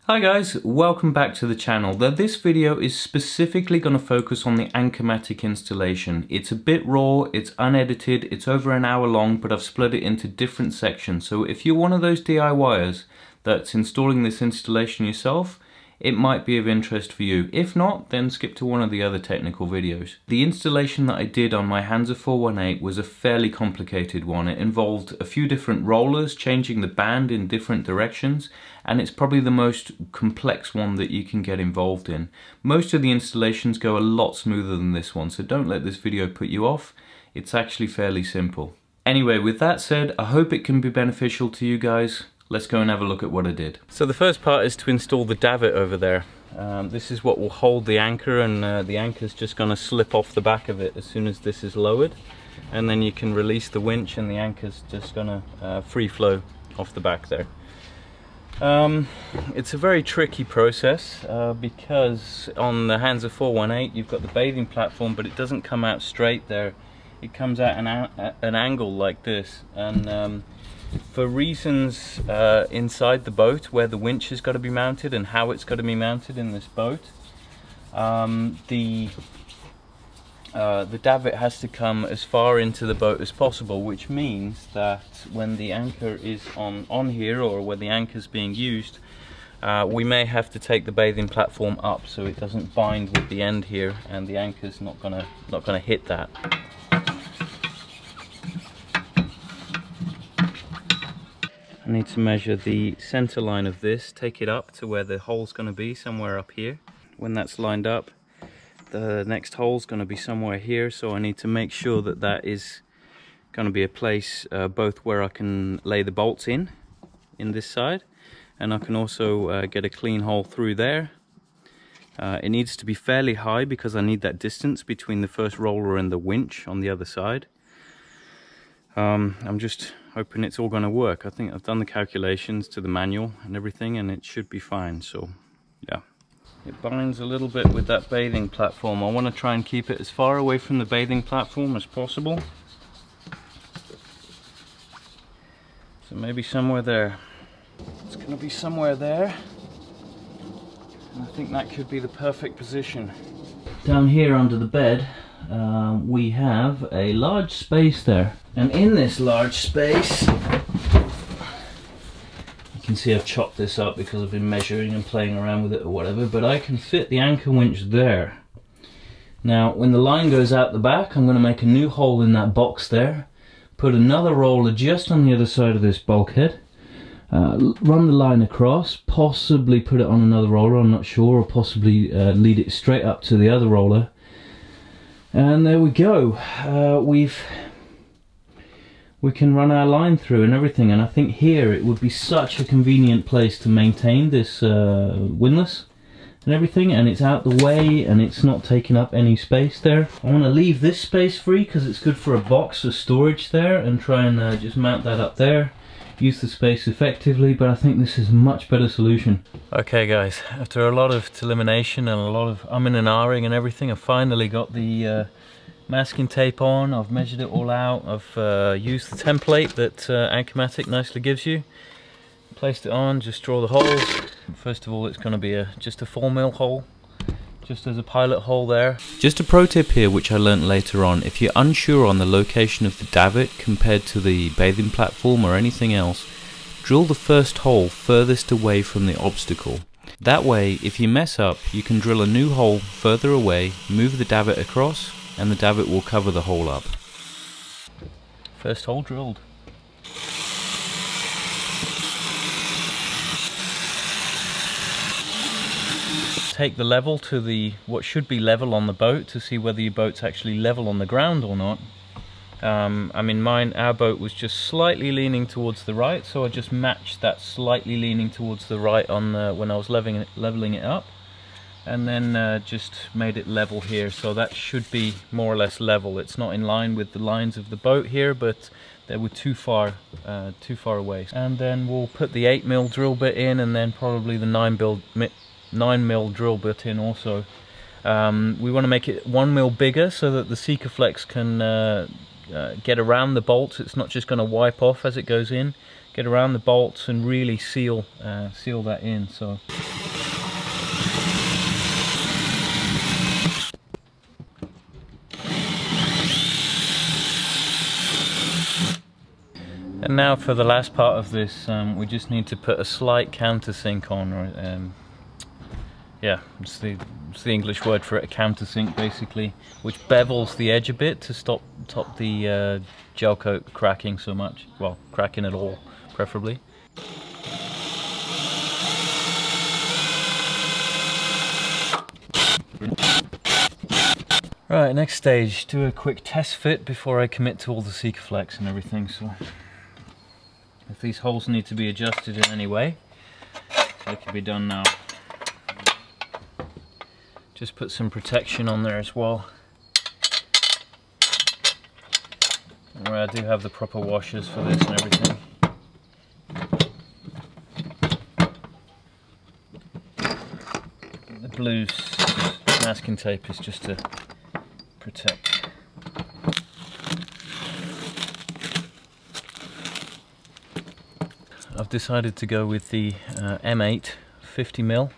Hi guys, welcome back to the channel. This video is specifically going to focus on the Anchormatic installation. It's a bit raw, it's unedited, it's over an hour long, but I've split it into different sections. So if you're one of those DIYers that's installing this installation yourself, it might be of interest for you. If not, then skip to one of the other technical videos. The installation that I did on my Hansa 418 was a fairly complicated one. It involved a few different rollers, changing the band in different directions, and it's probably the most complex one that you can get involved in. Most of the installations go a lot smoother than this one, so don't let this video put you off. It's actually fairly simple. Anyway, with that said, I hope it can be beneficial to you guys. Let's go and have a look at what I did. So the first part is to install the davit over there. This is what will hold the anchor, and the anchor's just going to slip off the back of it as soon as this is lowered. And then you can release the winch and the anchor's just going to free flow off the back there. It's a very tricky process because on the Hansa 418 you've got the bathing platform, but it doesn't come out straight there. It comes out an angle like this, and for reasons inside the boat where the winch has got to be mounted and how it's got to be mounted in this boat, the davit has to come as far into the boat as possible, which means that when the anchor is on here, or when the anchor is being used, we may have to take the bathing platform up so it doesn't bind with the end here, and the anchor's not gonna hit that. I need to measure the center line of this, take it up to where the hole's going to be, somewhere up here. When that's lined up, the next hole's going to be somewhere here, so I need to make sure that that is going to be a place both where I can lay the bolts in this side, and I can also get a clean hole through there. It needs to be fairly high because I need that distance between the first roller and the winch on the other side. I'm just hoping it's all going to work. I think I've done the calculations to the manual and everything, and it should be fine. So yeah, it binds a little bit with that bathing platform. I want to try and keep it as far away from the bathing platform as possible. So maybe somewhere there. It's going to be somewhere there, and I think that could be the perfect position. Down here under the bed we have a large space there, and in this large space you can see I've chopped this up because I've been measuring and playing around with it or whatever, but I can fit the anchor winch there. Now when the line goes out the back, I'm going to make a new hole in that box there, put another roller just on the other side of this bulkhead, run the line across, possibly put it on another roller, I'm not sure, or possibly lead it straight up to the other roller. And there we go. We can run our line through and everything, and I think here it would be such a convenient place to maintain this windlass and everything, and it's out the way and it's not taking up any space there. I want to leave this space free because it's good for a box of storage there, and try and just mount that up there, use the space effectively, but I think this is a much better solution. Okay guys, after a lot of elimination and a lot of umming and ahhing and everything, I've finally got the masking tape on. I've measured it all out. I've used the template that Anchormatic nicely gives you. Placed it on, just draw the holes. First of all, it's going to be just a 4mm hole, just as a pilot hole there. Just a pro tip here which I learnt later on: if you're unsure on the location of the davit compared to the bathing platform or anything else, drill the first hole furthest away from the obstacle. That way, if you mess up, you can drill a new hole further away, move the davit across, and the davit will cover the hole up. First hole drilled. Take the level to what should be level on the boat to see whether your boat's actually level on the ground or not. I mean, our boat was just slightly leaning towards the right, so I just matched that slightly leaning towards the right on when I was leveling it up, and then just made it level here, so that should be more or less level. It's not in line with the lines of the boat here, but they were too far away. And then we'll put the 8mm drill bit in, and then probably the 9mm drill bit in also. We want to make it 1mm bigger so that the Sikaflex can get around the bolts. It's not just going to wipe off as it goes in. Get around the bolts and really seal that in. So now for the last part of this, we just need to put a slight countersink on. Yeah, it's the English word for it, a countersink basically, which bevels the edge a bit to stop the gel coat cracking so much. Well, cracking at all, preferably. Right, next stage, do a quick test fit before I commit to all the Sikaflex and everything. So if these holes need to be adjusted in any way, they can be done now. Just put some protection on there as well, where I do have the proper washers for this and everything. The blue masking tape is just to protect. I've decided to go with the M8 50mm.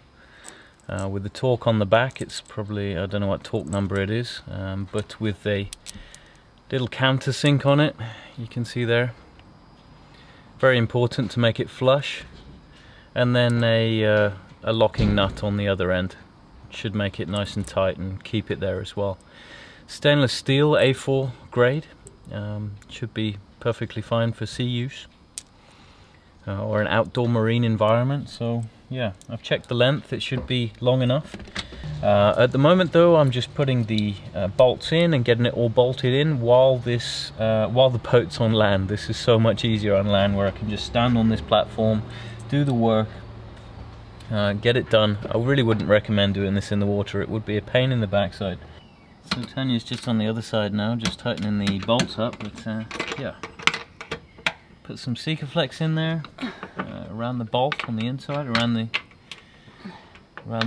With the torque on the back, it's probably, I don't know what torque number it is, but with a little countersink on it, you can see there. Very important to make it flush, and then a locking nut on the other end. Should make it nice and tight and keep it there as well. Stainless steel A4 grade, should be perfectly fine for sea use or an outdoor marine environment. So yeah, I've checked the length, it should be long enough. At the moment though, I'm just putting the bolts in and getting it all bolted in while the boat's on land. This is so much easier on land, where I can just stand on this platform, do the work, get it done. I really wouldn't recommend doing this in the water, it would be a pain in the backside. So Tanya's just on the other side now, just tightening the bolts up, but yeah. Put some Sikaflex in there, around the bolt on the inside, around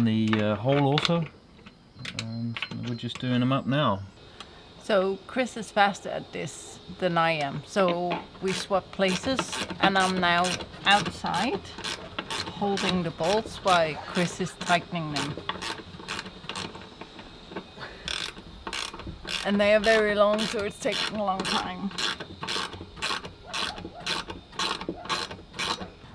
the hole also, and we're just doing them up now. So Chris is faster at this than I am, so we swap places, and I'm now outside holding the bolts while Chris is tightening them. And they are very long, so it's taking a long time.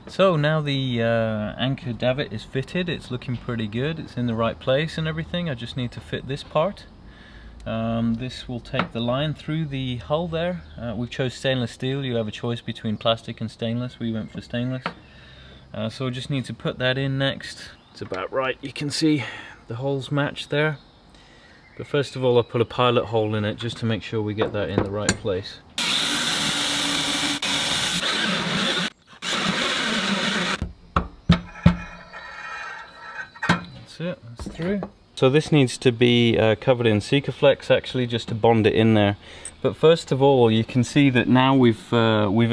So now the anchor davit is fitted, it's looking pretty good, it's in the right place and everything. I just need to fit this part. This will take the line through the hull there. We chose stainless steel, you have a choice between plastic and stainless, we went for stainless. So I just need to put that in next. It's about right, you can see the holes match there. But first of all, I put a pilot hole in it just to make sure we get that in the right place. That's it, that's through. So this needs to be covered in Sikaflex actually, just to bond it in there. But first of all, you can see that now we've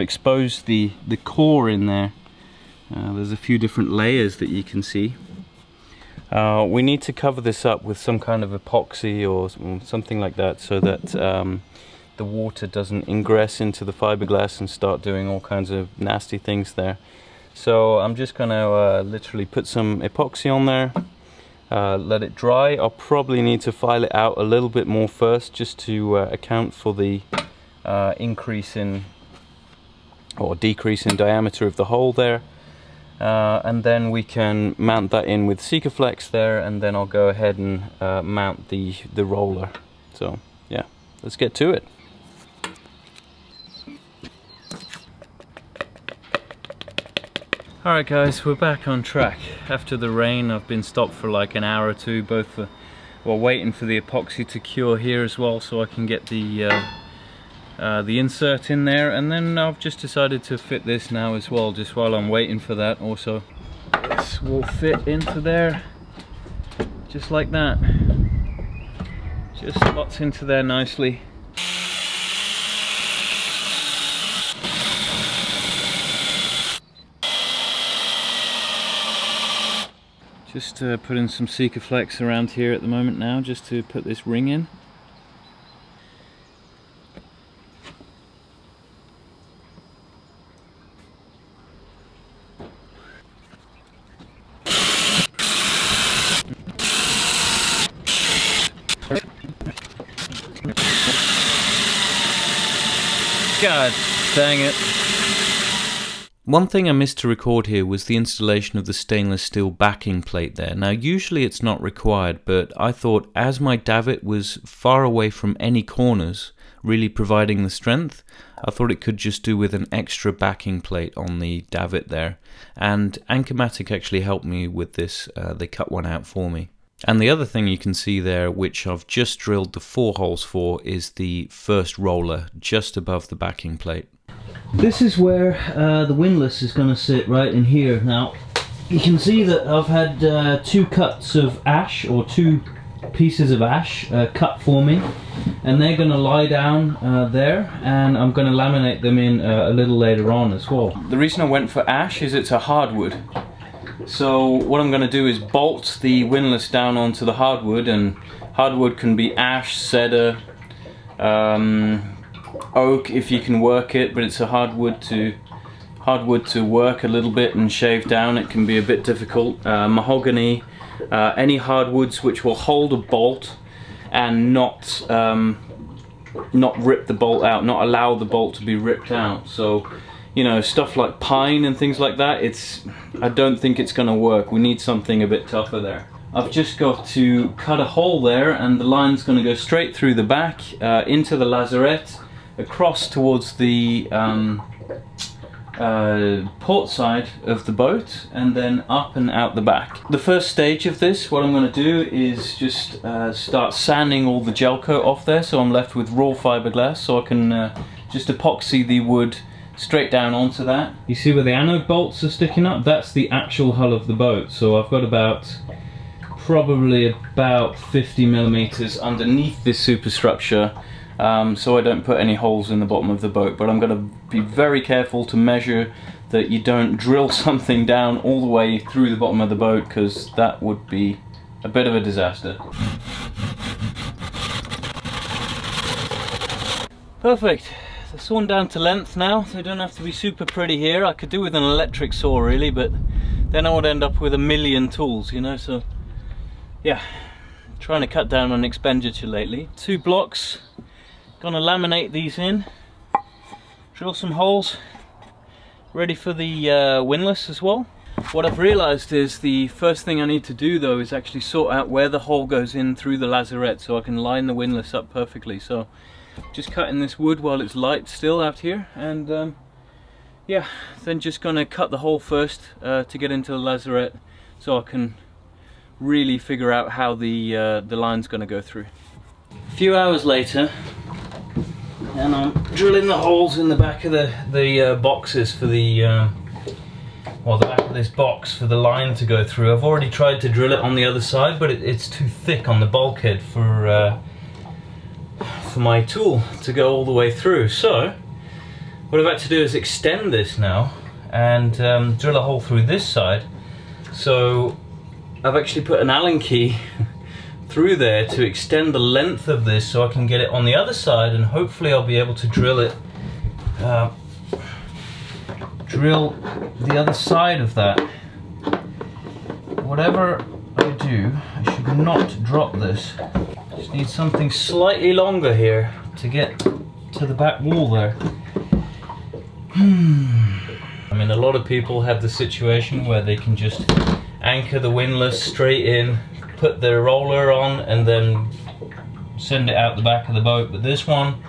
exposed the core in there. There's a few different layers that you can see. We need to cover this up with some kind of epoxy or something like that, so that the water doesn't ingress into the fiberglass and start doing all kinds of nasty things there. So I'm just going to literally put some epoxy on there, let it dry. I'll probably need to file it out a little bit more first, just to account for the increase in or decrease in diameter of the hole there. And then we can mount that in with Sikaflex there, and then I'll go ahead and mount the roller. So yeah, let's get to it. Alright guys, we're back on track. After the rain, I've been stopped for like an hour or two, both for, well, waiting for the epoxy to cure here as well, so I can get the insert in there, and then I've just decided to fit this now as well, just while I'm waiting for that. Also, this will fit into there just like that, just slots into there nicely. Just putting some Sikaflex around here at the moment now, just to put this ring in. God dang it. One thing I missed to record here was the installation of the stainless steel backing plate there. Now usually it's not required, but I thought as my davit was far away from any corners, really providing the strength, I thought it could just do with an extra backing plate on the davit there. And Anchormatic actually helped me with this, they cut one out for me. And the other thing you can see there, which I've just drilled the 4 holes for, is the first roller just above the backing plate. This is where the windlass is going to sit, right in here. Now you can see that I've had 2 cuts of ash, or 2 pieces of ash cut for me, and they're going to lie down there, and I'm going to laminate them in a little later on as well. The reason I went for ash is it's a hardwood. So what I'm going to do is bolt the windlass down onto the hardwood, and hardwood can be ash, cedar, oak if you can work it, but it's a hardwood to work a little bit and shave down. It can be a bit difficult. Mahogany, any hardwoods which will hold a bolt and not rip the bolt out, not allow the bolt to be ripped out. So you know, stuff like pine and things like that, I don't think it's going to work. We need something a bit tougher there. I've just got to cut a hole there, and the line's going to go straight through the back, into the lazarette, across towards the port side of the boat, and then up and out the back. The first stage of this, what I'm going to do is just start sanding all the gel coat off there, so I'm left with raw fiberglass, so I can just epoxy the wood straight down onto that. You see where the anode bolts are sticking up? That's the actual hull of the boat. So I've got probably about 50 millimeters underneath this superstructure, so I don't put any holes in the bottom of the boat. But I'm going to be very careful to measure that you don't drill something down all the way through the bottom of the boat, because that would be a bit of a disaster. Perfect. They're sawn down to length now, so they don't have to be super pretty here. I could do with an electric saw really, but then I would end up with a million tools, you know, so yeah, trying to cut down on expenditure lately. 2 blocks, gonna laminate these in, drill some holes, ready for the windlass as well. What I've realized is the first thing I need to do though is actually sort out where the hole goes in through the lazarette so I can line the windlass up perfectly. So just cutting this wood while it's light still out here, and yeah, then just gonna cut the hole first to get into the lazarette so I can really figure out how the line's gonna go through. A few hours later, and I'm drilling the holes in the back of the boxes for the well, the back of this box for the line to go through. I've already tried to drill it on the other side, but it's too thick on the bulkhead for my tool to go all the way through. So what I've had to do is extend this now and drill a hole through this side. So I've actually put an Allen key through there to extend the length of this so I can get it on the other side, and hopefully I'll be able to drill it drill the other side of that. Whatever I do, I should not drop this. Just need something slightly longer here to get to the back wall there. I mean, a lot of people have the situation where they can just anchor the windlass straight in, put their roller on, and then send it out the back of the boat. But this one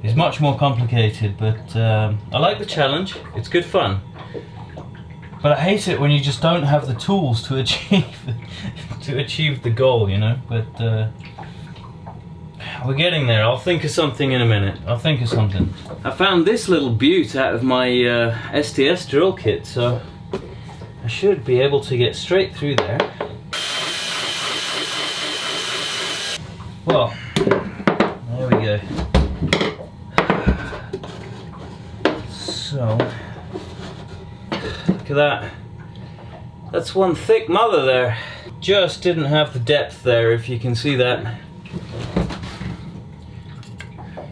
is much more complicated, but I like the challenge. It's good fun. But I hate it when you just don't have the tools to achieve the goal, you know. But we're getting there. I'll think of something in a minute. I'll think of something. I found this little beaut out of my STS drill kit, so I should be able to get straight through there. Well, there we go. So, look at that. That's one thick mother there. Just didn't have the depth there, if you can see that.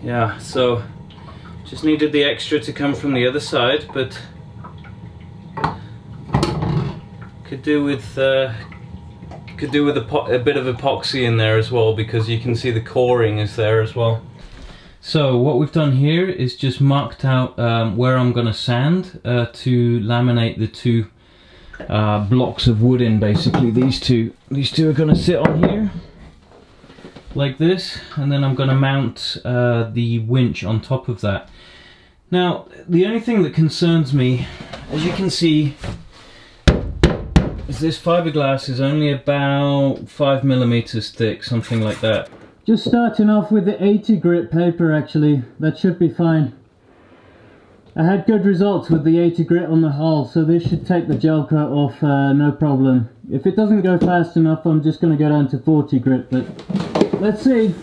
Yeah, so just needed the extra to come from the other side, but could do with a bit of epoxy in there as well, because you can see the coring is there as well. So what we've done here is just marked out where I'm going to sand to laminate the two blocks of wood in. Basically these two are going to sit on here like this, and then I'm going to mount the winch on top of that. Now the only thing that concerns me, as you can see, is this fiberglass is only about 5mm thick, something like that. Just starting off with the 80 grit paper, actually, that should be fine. I had good results with the 80 grit on the hull, so this should take the gel coat off no problem. If it doesn't go fast enough, I'm just going to go down to 40 grit, but let's see.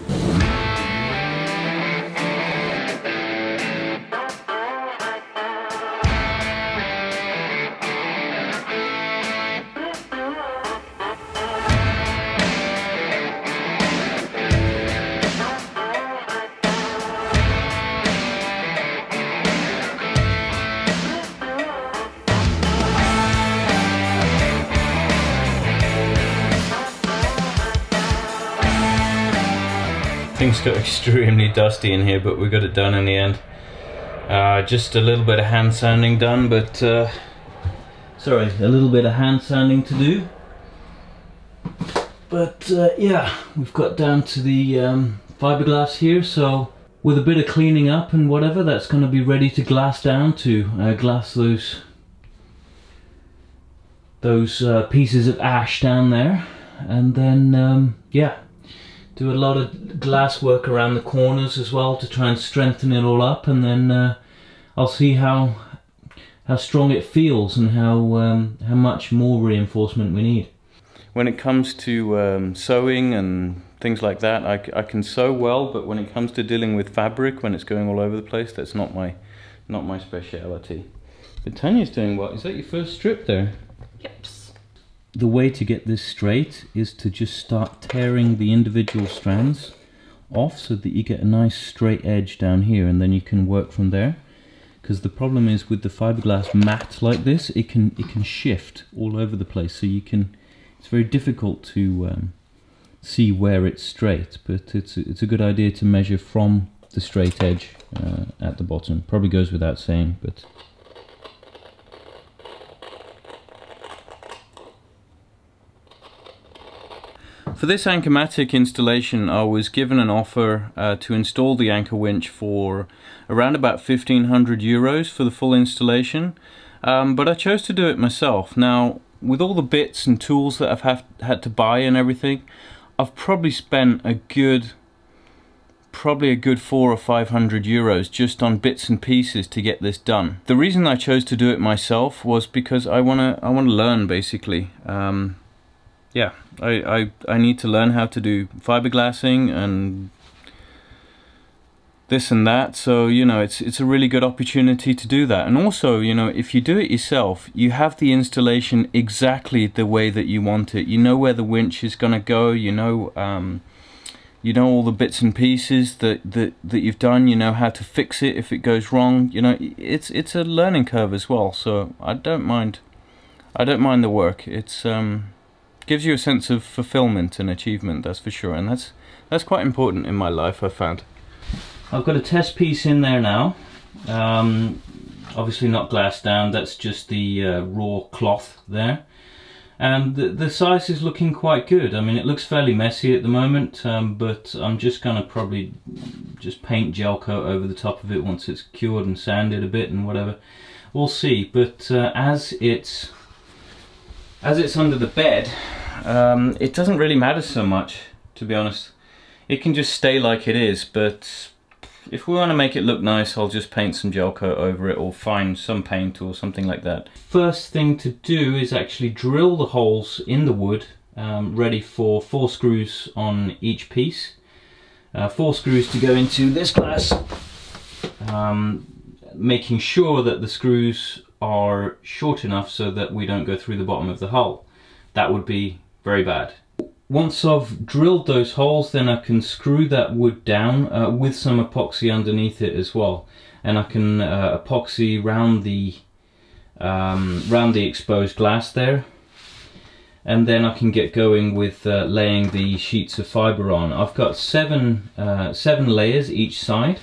Things got extremely dusty in here, but we got it done in the end. Just a little bit of hand sanding done, but sorry, a little bit of hand sanding to do. But yeah, we've got down to the fiberglass here, so with a bit of cleaning up and whatever, that's going to be ready to glass down to glass those pieces of ash down there, and then yeah, do a lot of glass work around the corners as well to try and strengthen it all up, and then I'll see how strong it feels and how much more reinforcement we need. When it comes to sewing and things like that, I can sew well, but when it comes to dealing with fabric, when it's going all over the place, that's not my speciality. But Tanya's doing what? Is that your first strip there? Yep. The way to get this straight is to just start tearing the individual strands off so that you get a nice straight edge down here, and then you can work from there. Because the problem is with the fiberglass mat like this, it can shift all over the place, so it's very difficult to see where it's straight, but it's a good idea to measure from the straight edge at the bottom. Probably goes without saying, but for this Anchormatic installation, I was given an offer to install the anchor winch for around about 1,500 euros for the full installation, but I chose to do it myself. Now, with all the bits and tools that I've had to buy and everything, I've probably spent a good 400 or 500 euros just on bits and pieces to get this done. The reason I chose to do it myself was because I wanna learn, basically. Yeah, I need to learn how to do fiberglassing and this and that, so you know, it's a really good opportunity to do that. And also, you know, if you do it yourself, you have the installation exactly the way that you want it. You know where the winch is gonna go, you know all the bits and pieces that you've done, you know how to fix it if it goes wrong. You know, it's a learning curve as well, so I don't mind the work. It's gives you a sense of fulfillment and achievement, that's for sure, and that's quite important in my life, I've found. I've got a test piece in there now, obviously not glassed down, that's just the raw cloth there, and the size is looking quite good. I mean, it looks fairly messy at the moment, but I'm just gonna probably just paint gel coat over the top of it once it's cured and sanded a bit and whatever. We'll see, but as it's under the bed, it doesn't really matter so much, to be honest. It can just stay like it is, but if we want to make it look nice, I'll just paint some gel coat over it or find some paint or something like that. First thing to do is actually drill the holes in the wood, ready for 4 screws on each piece. 4 screws to go into this glass, making sure that the screws are short enough so that we don't go through the bottom of the hull. That would be very bad. Once I've drilled those holes, then I can screw that wood down with some epoxy underneath it as well, and I can epoxy round the exposed glass there, and then I can get going with laying the sheets of fibre on. I've got seven layers each side,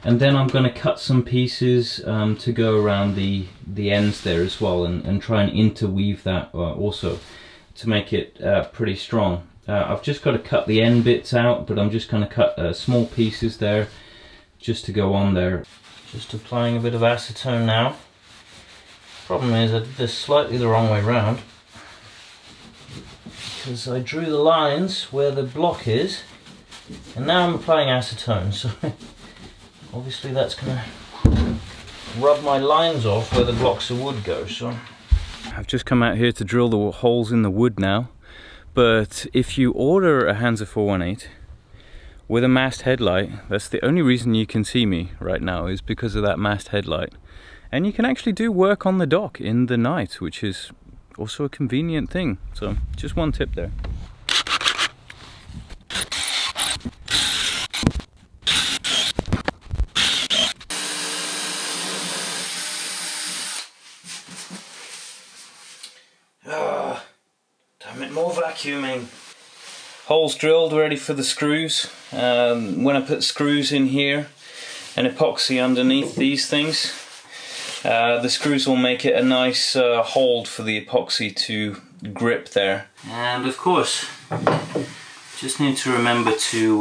and then I'm going to cut some pieces to go around the ends there as well, and try and interweave that also to make it pretty strong. I've just got to cut the end bits out, but I'm just going to cut small pieces there just to go on there. Just applying a bit of acetone now. Problem is I did this slightly the wrong way around, because I drew the lines where the block is, and now I'm applying acetone, so obviously that's going to rub my lines off where the blocks of wood go. So I've just come out here to drill the holes in the wood now, but if you order a Hansa 418 with a mast headlight, that's the only reason you can see me right now, is because of that mast headlight. And you can actually do work on the dock in the night, which is also a convenient thing. So just one tip there. Damn it, more vacuuming. Holes drilled, ready for the screws. When I put screws in here and epoxy underneath these things, the screws will make it a nice hold for the epoxy to grip there. And of course, just need to remember to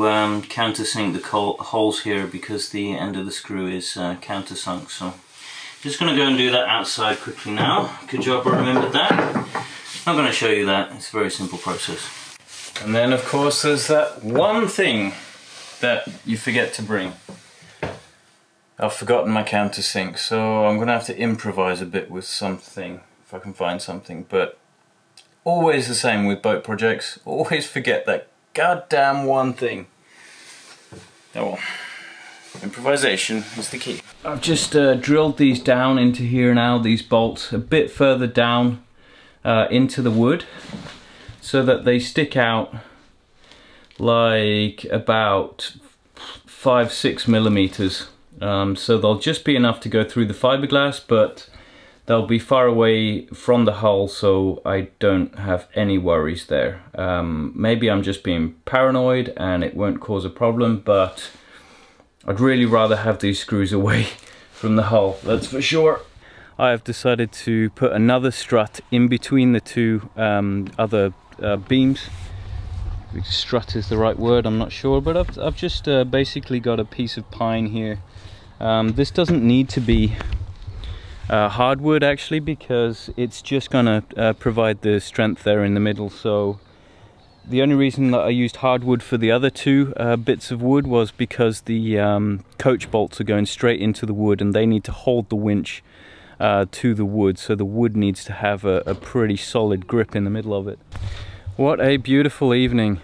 countersink the holes here, because the end of the screw is countersunk. So just going to go and do that outside quickly now. Good job I remembered that. I'm going to show you that. It's a very simple process. And then of course there's that one thing that you forget to bring. I've forgotten my countersink, so I'm gonna have to improvise a bit with something, if I can find something. But always the same with boat projects, always forget that goddamn one thing. Oh well, improvisation is the key. I've just drilled these down into here now, these bolts, a bit further down into the wood, so that they stick out like about 5-6 millimeters. So they'll just be enough to go through the fiberglass, but they'll be far away from the hull, so I don't have any worries there. Maybe I'm just being paranoid and it won't cause a problem, but I'd really rather have these screws away from the hull, that's for sure. I have decided to put another strut in between the two other beams. If strut is the right word, I'm not sure, but I've just basically got a piece of pine here. This doesn't need to be hardwood actually, because it's just gonna provide the strength there in the middle. So the only reason that I used hardwood for the other two bits of wood was because the coach bolts are going straight into the wood, and they need to hold the winch to the wood, so the wood needs to have a pretty solid grip in the middle of it. What a beautiful evening.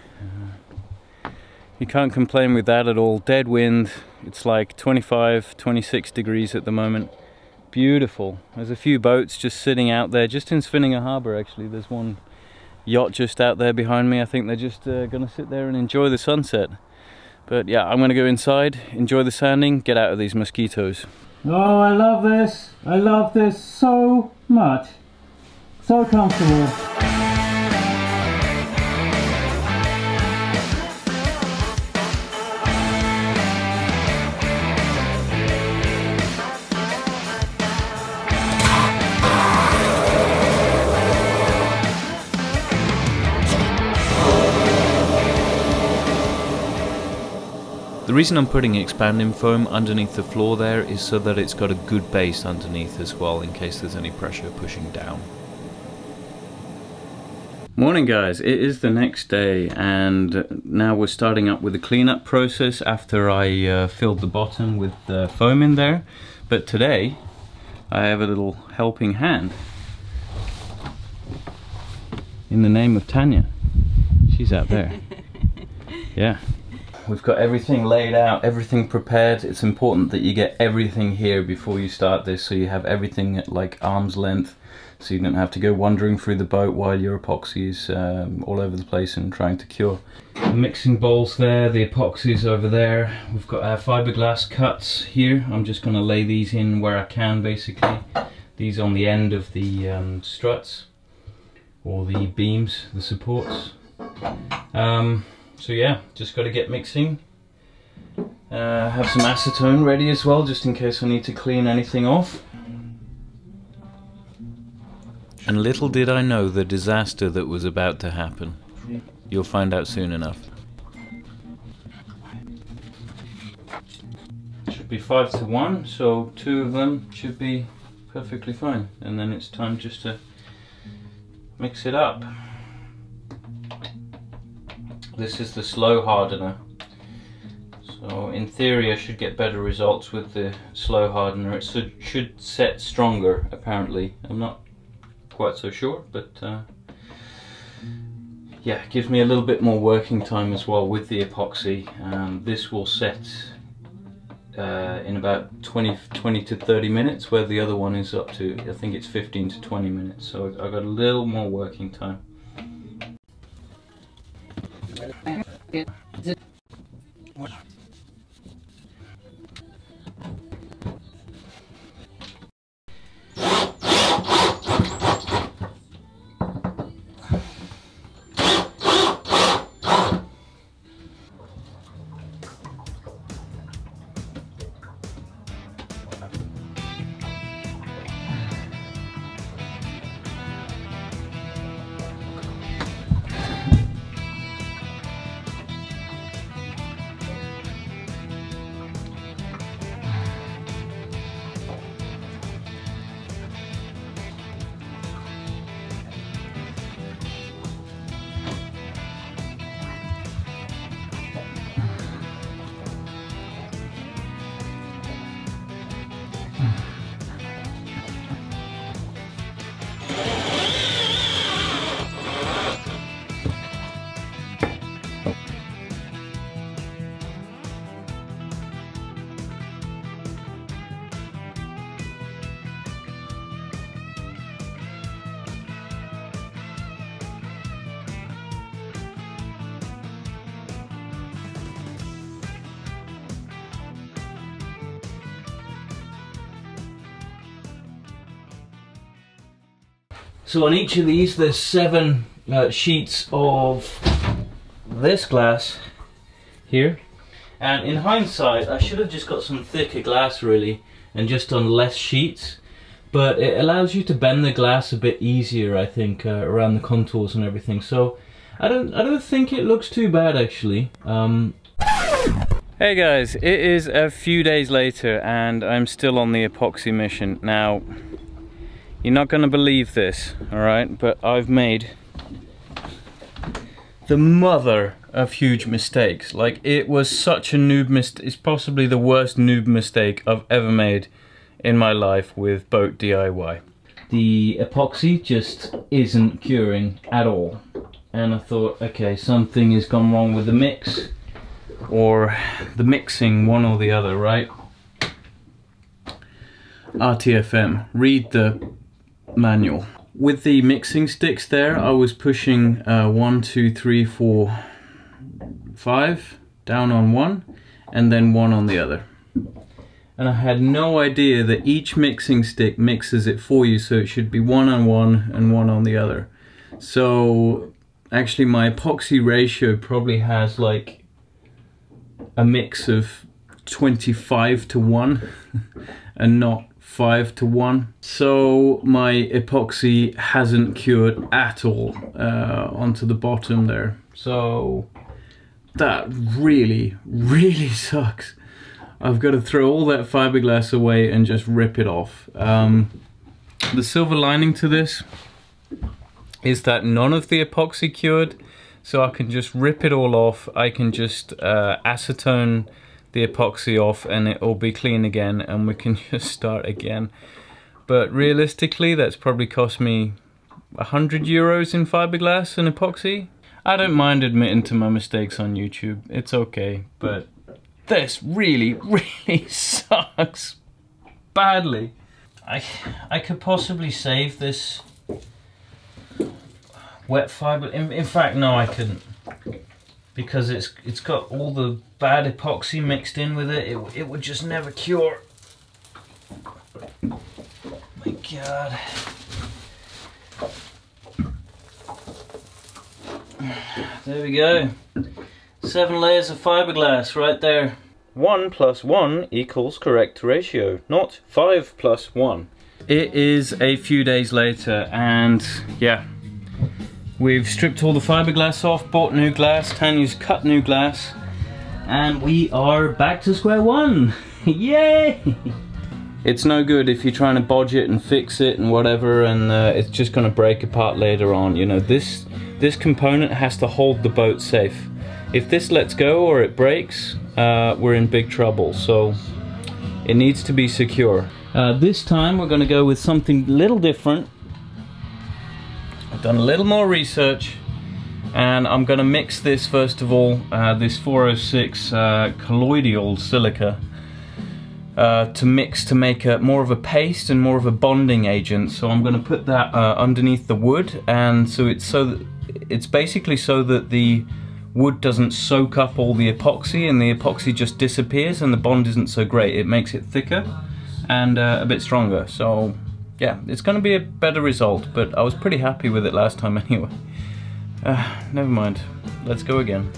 You can't complain with that at all. Dead wind. It's like 25-26 degrees at the moment. Beautiful. There's a few boats just sitting out there, just in Svinninga Harbour actually. There's one yacht just out there behind me. I think they're just gonna sit there and enjoy the sunset. But yeah, I'm gonna go inside, enjoy the sanding, get out of these mosquitoes. Oh, I love this. I love this so much. So comfortable. The reason I'm putting expanding foam underneath the floor there is so that it's got a good base underneath as well, in case there's any pressure pushing down. Morning guys, it is the next day, and now we're starting up with the cleanup process after I filled the bottom with the foam in there. But today I have a little helping hand in the name of Tanya. She's out there. Yeah. We've got everything laid out, everything prepared. It's important that you get everything here before you start this, so you have everything at like arm's length, so you don't have to go wandering through the boat while your epoxy is all over the place and trying to cure. The mixing bowls there, the epoxy's over there. We've got our fiberglass cuts here. I'm just going to lay these in where I can, basically. These on the end of the struts. or the beams, the supports. So yeah, just got to get mixing. Have some acetone ready as well, just in case I need to clean anything off. And little did I know the disaster that was about to happen. You'll find out soon enough. Should be 5 to 1, so 2 of them should be perfectly fine. And then it's time just to mix it up. This is the slow hardener. So in theory I should get better results with the slow hardener. It should set stronger apparently. I'm not quite so sure, but yeah, it gives me a little bit more working time as well with the epoxy. This will set in about 20 to 30 minutes, where the other one is up to, I think it's 15 to 20 minutes, so I've got a little more working time. So on each of these there's 7 sheets of this glass here, and in hindsight I should have just got some thicker glass really and just done less sheets, but it allows you to bend the glass a bit easier, I think, around the contours and everything. So I don't think it looks too bad actually. Hey guys, it is a few days later and I'm still on the epoxy mission. Now, you're not going to believe this, alright, but I've made the mother of huge mistakes. Like, it was such a noob mistake. It's possibly the worst noob mistake I've ever made in my life with boat DIY. The epoxy just isn't curing at all. And I thought, okay, something has gone wrong with the mix, or the mixing, one or the other, right? RTFM, read the manual. With the mixing sticks there, I was pushing 1, 2, 3, 4, 5 down on one and then 1 on the other. And I had no idea that each mixing stick mixes it for you, so it should be 1 on one and 1 on the other. So actually my epoxy ratio probably has like a mix of 25 to 1 and not 5 to 1. So my epoxy hasn't cured at all onto the bottom there. So that really sucks. I've got to throw all that fiberglass away and just rip it off. The silver lining to this is that none of the epoxy cured, so I can just rip it all off. I can just acetone the epoxy off and it will be clean again and we can just start again. But realistically, that's probably cost me 100 euros in fiberglass and epoxy. I don't mind admitting to my mistakes on YouTube, it's okay, but this really sucks badly. I could possibly save this wet fiber. In fact, no, I couldn't, because it's got all the bad epoxy mixed in with it. It would just never cure. My God. There we go. 7 layers of fiberglass right there. 1 + 1 = correct ratio, not 5 + 1. It is a few days later, and yeah, we've stripped all the fiberglass off, bought new glass, Tanya's cut new glass, and we are back to square one. Yay! It's no good if you're trying to bodge it and fix it and whatever, and it's just going to break apart later on. You know, this component has to hold the boat safe. If this lets go or it breaks, we're in big trouble, so it needs to be secure. This time we're going to go with something a little different. I've done a little more research, and I'm going to mix this first of all, this 406 colloidal silica, to mix to make more of a paste and more of a bonding agent. So I'm going to put that underneath the wood, and so it's basically so that the wood doesn't soak up all the epoxy, and the epoxy just disappears and the bond isn't so great. It makes it thicker and a bit stronger. So yeah, it's going to be a better result, but I was pretty happy with it last time anyway. Never mind, let's go again.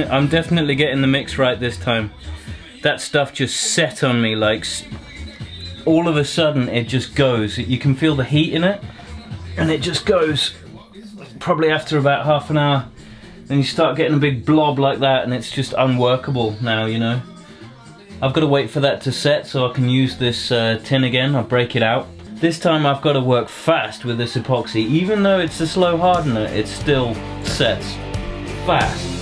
I'm definitely getting the mix right this time. That stuff just set on me, like all of a sudden it just goes. You can feel the heat in it and it just goes. Probably after about half an hour, then you start getting a big blob like that, and it's just unworkable now, you know. I've got to wait for that to set so I can use this tin again. I'll break it out. This time I've got to work fast with this epoxy. Even though it's a slow hardener, it still sets fast.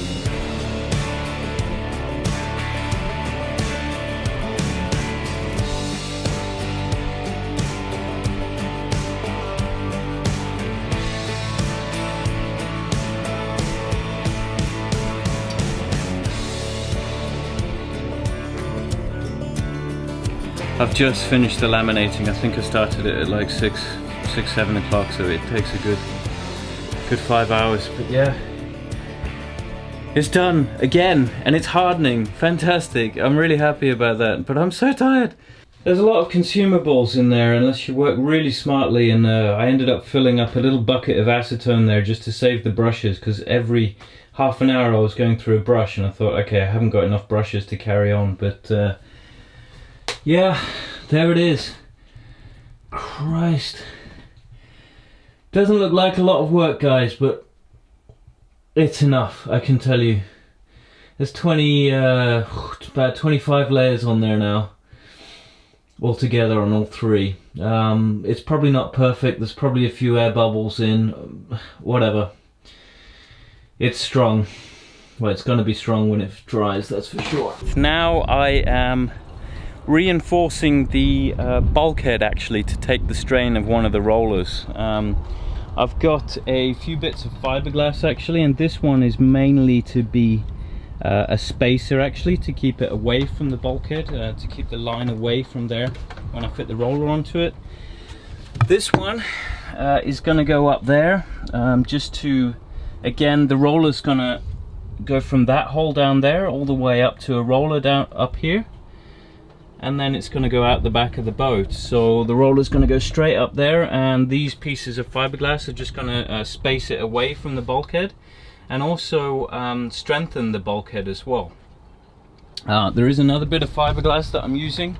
I've just finished the laminating. I think I started it at like 6, 7 o'clock, so it takes a good 5 hours. But yeah, it's done again, and it's hardening. Fantastic. I'm really happy about that, but I'm so tired. There's a lot of consumables in there unless you work really smartly, and I ended up filling up a little bucket of acetone there just to save the brushes, because every half an hour I was going through a brush and I thought, okay, I haven't got enough brushes to carry on, but yeah, there it is. Christ. Doesn't look like a lot of work, guys, but it's enough, I can tell you. There's about 25 layers on there now, altogether on all three. It's probably not perfect, there's probably a few air bubbles in, whatever. It's strong. Well, it's going to be strong when it dries, that's for sure. Now I am reinforcing the bulkhead actually to take the strain of one of the rollers. I've got a few bits of fiberglass actually, and this one is mainly to be a spacer actually, to keep it away from the bulkhead, to keep the line away from there when I fit the roller onto it. This one is going to go up there, just to, again, the roller's going to go from that hole down there all the way up to a roller down up here, and then it's going to go out the back of the boat. So the roller's going to go straight up there, and these pieces of fiberglass are just going to space it away from the bulkhead, and also strengthen the bulkhead as well. There is another bit of fiberglass that I'm using,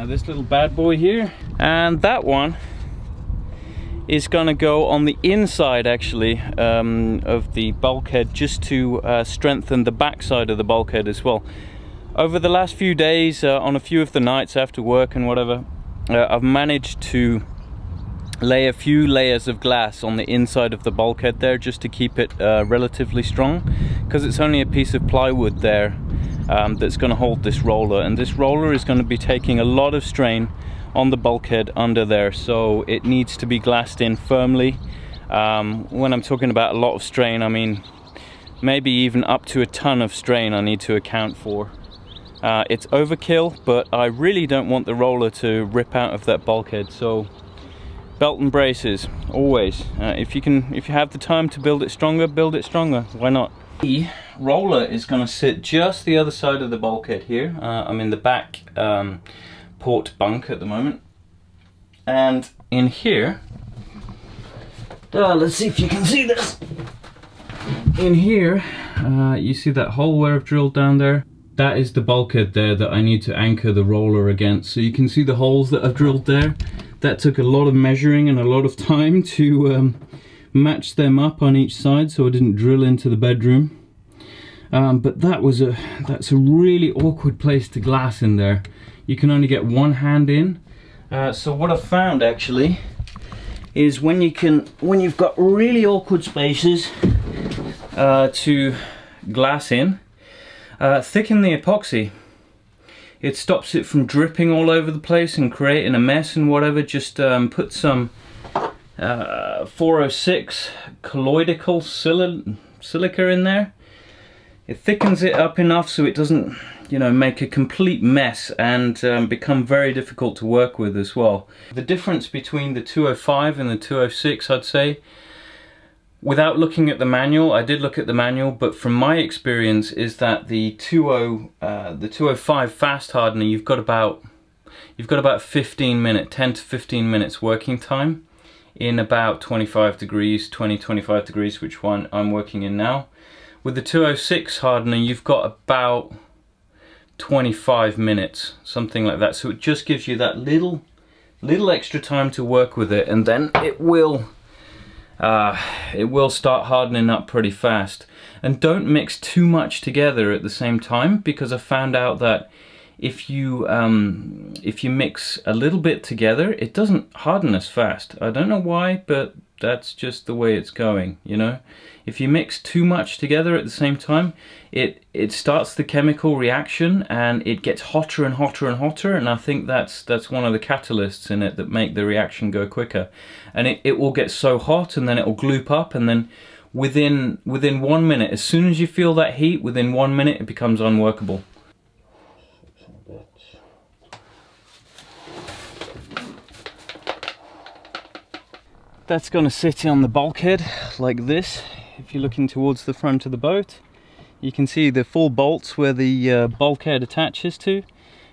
this little bad boy here, and that one is going to go on the inside actually of the bulkhead, just to strengthen the back side of the bulkhead as well. Over the last few days, on a few of the nights after work and whatever, I've managed to lay a few layers of glass on the inside of the bulkhead there, just to keep it relatively strong, because it's only a piece of plywood there that's going to hold this roller, and this roller is going to be taking a lot of strain on the bulkhead under there, so it needs to be glassed in firmly. When I'm talking about a lot of strain, I mean maybe even up to a ton of strain I need to account for. It's overkill, but I really don't want the roller to rip out of that bulkhead, so belt and braces always. If you have the time to build it stronger, why not? The roller is going to sit just the other side of the bulkhead here. I'm in the back port bunk at the moment, and in here, let's see if you can see this. In here, you see that hole where I've drilled down there? That is the bulkhead there that I need to anchor the roller against. So you can see the holes that I've drilled there. That took a lot of measuring and a lot of time to match them up on each side, so I didn't drill into the bedroom. But that's a really awkward place to glass in there. You can only get one hand in. So what I've found actually is when you've got really awkward spaces to glass in, thicken the epoxy. It stops it from dripping all over the place and creating a mess and whatever. Just put some 406 colloidal silica in there. It thickens it up enough so it doesn't, you know, make a complete mess and become very difficult to work with as well. The difference between the 205 and the 206, I'd say, without looking at the manual, I did look at the manual, but from my experience is that the 205 fast hardener, you've got about 15 minutes, 10 to 15 minutes working time in about 25 degrees, 20-25 degrees, which one I'm working in now. With the 206 hardener, you've got about 25 minutes, something like that. So it just gives you that little extra time to work with it, and then it will start hardening up pretty fast. And don't mix too much together at the same time, because I found out that if you mix a little bit together, it doesn't harden as fast. I don't know why, but that's just the way it's going, you know. If you mix too much together at the same time, it starts the chemical reaction and it gets hotter and hotter and hotter, and I think that's one of the catalysts in it that make the reaction go quicker. And it will get so hot, and then it will gloop up, and then within 1 minute, as soon as you feel that heat, within 1 minute it becomes unworkable. That's going to sit on the bulkhead like this. If you're looking towards the front of the boat, you can see the 4 bolts where the bulkhead attaches to,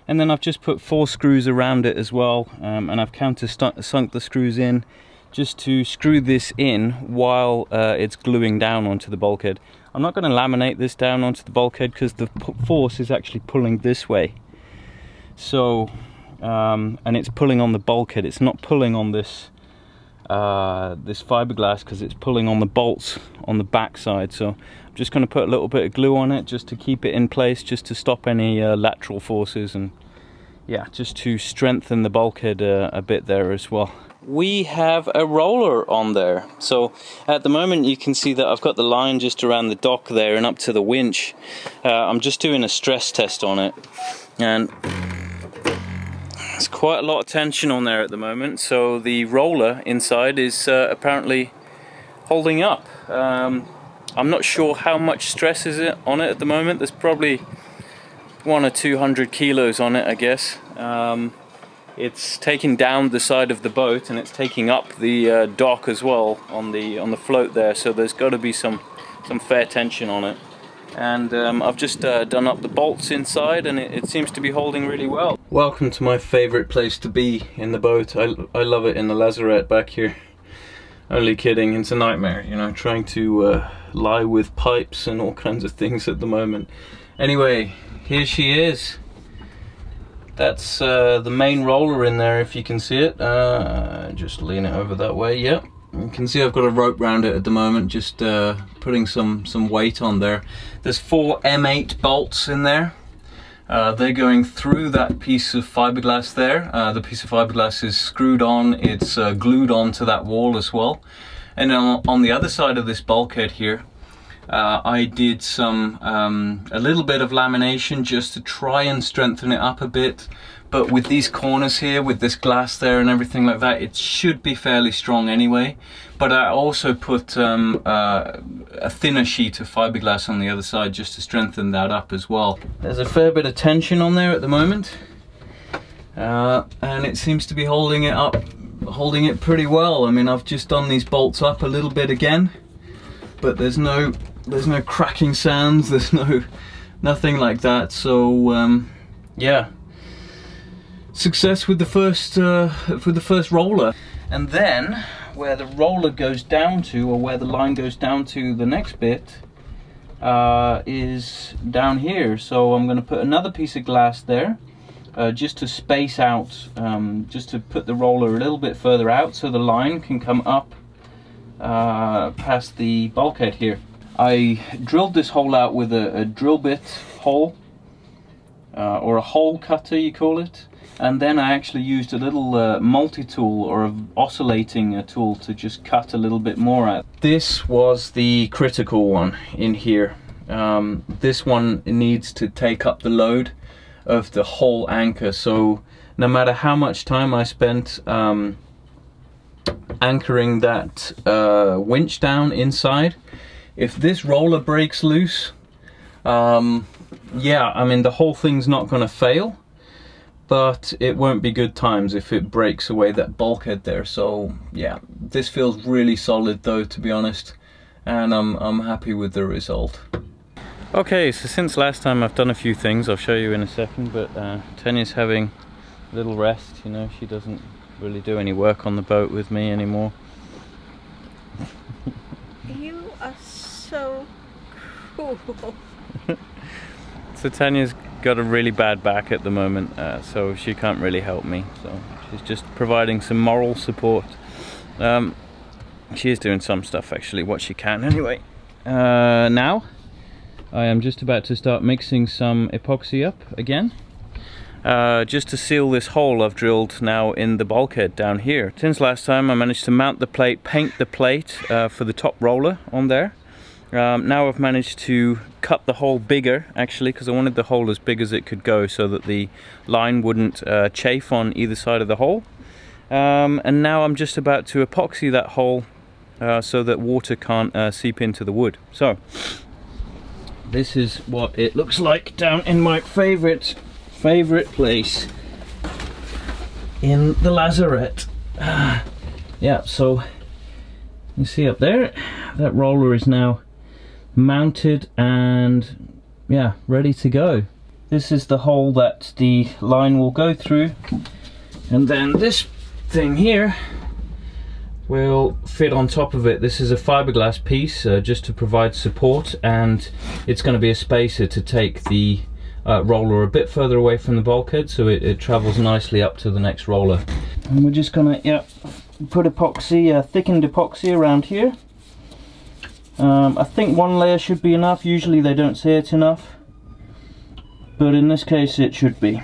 and then I've just put 4 screws around it as well, and I've countersunk the screws in just to screw this in while it's gluing down onto the bulkhead. I'm not going to laminate this down onto the bulkhead because the force is actually pulling this way. So, and it's pulling on the bulkhead. It's not pulling on this fiberglass because it's pulling on the bolts on the back side. So I'm just going to put a little bit of glue on it just to keep it in place, just to stop any lateral forces, and yeah, just to strengthen the bulkhead a bit there as well. We have a roller on there. So at the moment you can see that I've got the line just around the dock there and up to the winch. I'm just doing a stress test on it, and there's quite a lot of tension on there at the moment, so the roller inside is apparently holding up. I'm not sure how much stress is on it at the moment. There's probably 100 or 200 kilos on it, I guess. it's taking down the side of the boat and it's taking up the dock as well on the float there, so there's got to be some fair tension on it. And I've just done up the bolts inside, and it seems to be holding really well. Welcome to my favorite place to be in the boat. I love it in the lazarette back here. Only kidding, it's a nightmare, you know, trying to lie with pipes and all kinds of things at the moment. Anyway, here she is. That's the main roller in there, if you can see it. Just lean it over that way, yep. You can see I've got a rope around it at the moment, just putting some weight on there. There's 4 M8 bolts in there. They're going through that piece of fiberglass there. The piece of fiberglass is screwed on, it's glued onto that wall as well. And on the other side of this bulkhead here, I did a little bit of lamination just to try and strengthen it up a bit. But with these corners here, with this glass there and everything like that, it should be fairly strong anyway. But I also put a thinner sheet of fiberglass on the other side just to strengthen that up as well. There's a fair bit of tension on there at the moment. And it seems to be holding it pretty well. I mean, I've just done these bolts up a little bit again, but there's no cracking sounds, there's nothing like that. So yeah, success with the first roller. And then where the roller goes down to, or where the line goes down to the next bit, is down here. So I'm going to put another piece of glass there, just to space out, just to put the roller a little bit further out so the line can come up past the bulkhead here. I drilled this hole out with a drill bit hole, or a hole cutter you call it, and then I actually used a little multi-tool or a oscillating tool to just cut a little bit more out. This was the critical one in here. This one needs to take up the load of the whole anchor, so no matter how much time I spent anchoring that winch down inside, if this roller breaks loose, yeah, I mean the whole thing's not going to fail, but it won't be good times if it breaks away that bulkhead there. So yeah, this feels really solid though, to be honest, and I'm happy with the result. Okay, so since last time I've done a few things, I'll show you in a second, but Tanya's having a little rest, you know, she doesn't really do any work on the boat with me anymore. You are so cool. So Tanya's got a really bad back at the moment, so she can't really help me, so she's just providing some moral support. She is doing some stuff actually, what she can anyway. Now I am just about to start mixing some epoxy up again, just to seal this hole I've drilled now in the bulkhead down here. Since last time I managed to mount the plate, paint the plate for the top roller on there. Now I've managed to cut the hole bigger actually, because I wanted the hole as big as it could go so that the line wouldn't chafe on either side of the hole. And now I'm just about to epoxy that hole so that water can't seep into the wood. So this is what it looks like down in my favorite place in the lazarette. Yeah, so you see up there, that roller is now mounted and yeah, ready to go. This is the hole that the line will go through, and then this thing here will fit on top of it. This is a fiberglass piece just to provide support, and it's going to be a spacer to take the roller a bit further away from the bulkhead so it travels nicely up to the next roller. And we're just gonna put epoxy, thickened epoxy around here. I think one layer should be enough. Usually they don't say it's enough, but in this case it should be.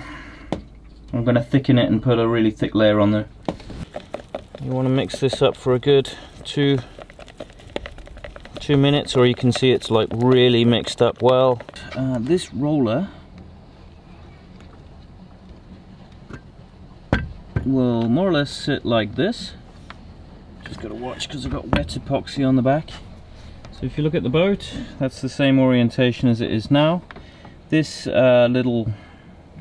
I'm going to thicken it and put a really thick layer on there. You want to mix this up for a good two minutes, or you can see it's like really mixed up well. This roller will more or less sit like this. Just got to watch because I've got wet epoxy on the back. So if you look at the boat, that's the same orientation as it is now. This little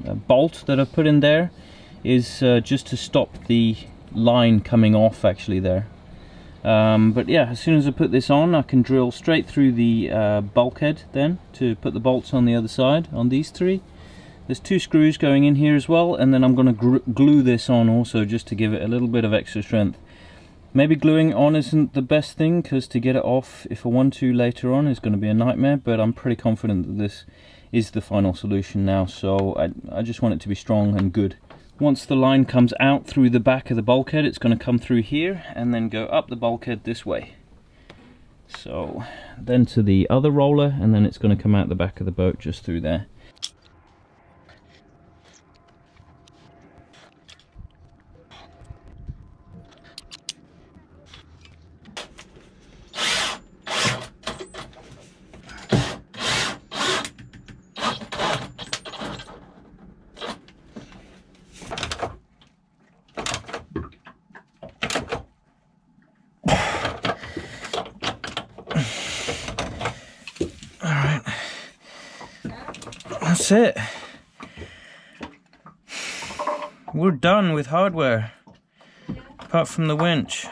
bolt that I've put in there is just to stop the line coming off actually there. But yeah, as soon as I put this on, I can drill straight through the bulkhead then to put the bolts on the other side, on these three. There's 2 screws going in here as well, and then I'm going to glue this on also just to give it a little bit of extra strength. Maybe gluing on isn't the best thing, because to get it off if I want to later on is going to be a nightmare, but I'm pretty confident that this is the final solution now, so I just want it to be strong and good. Once the line comes out through the back of the bulkhead, it's going to come through here and then go up the bulkhead this way. So then to the other roller, and then it's going to come out the back of the boat just through there. That's it. We're done with hardware, apart from the winch.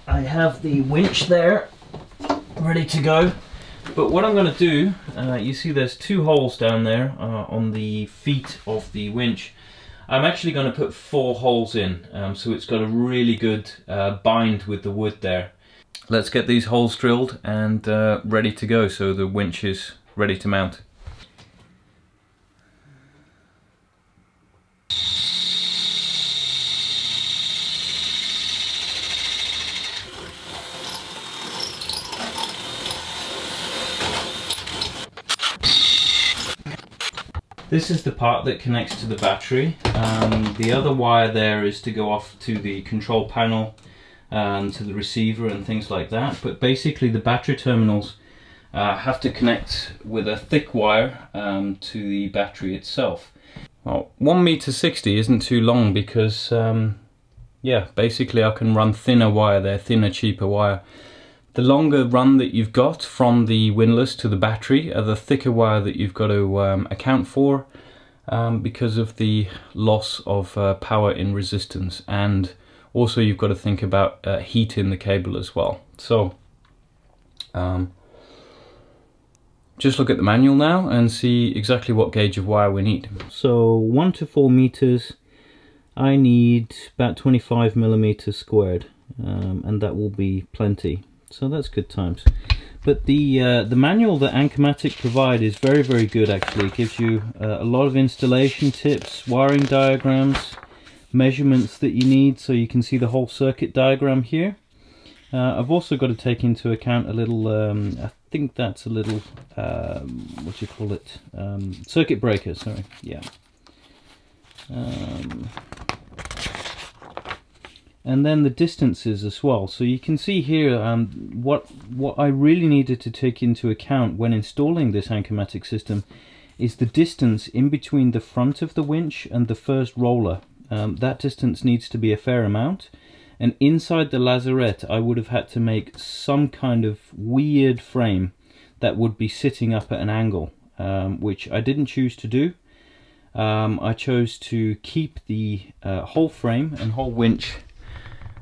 I have the winch there, ready to go. But what I'm going to do, you see there's 2 holes down there on the feet of the winch. I'm actually going to put 4 holes in, so it's got a really good bind with the wood there. Let's get these holes drilled and ready to go, so the winch is ready to mount. This is the part that connects to the battery. The other wire there is to go off to the control panel, to the receiver and things like that. But basically the battery terminals have to connect with a thick wire to the battery itself. Well, 1.60 m isn't too long because, yeah, basically I can run thinner wire there, thinner, cheaper wire. The longer run that you've got from the windlass to the battery are the thicker wire that you've got to account for because of the loss of power in resistance, and also you've got to think about heat in the cable as well. So just look at the manual now and see exactly what gauge of wire we need. So 1 to 4 meters, I need about 25 millimeters squared, and that will be plenty. So that's good times. But the manual that Anchormatic provide is very, very good actually. It gives you a lot of installation tips, wiring diagrams, measurements that you need, so you can see the whole circuit diagram here. I've also got to take into account a little, I think that's a little, what do you call it, circuit breaker, sorry, yeah. And then the distances as well. So you can see here what I really needed to take into account when installing this Anchormatic system is the distance in between the front of the winch and the first roller. That distance needs to be a fair amount. And inside the lazarette I would have had to make some kind of weird frame that would be sitting up at an angle, which I didn't choose to do. I chose to keep the whole frame and whole winch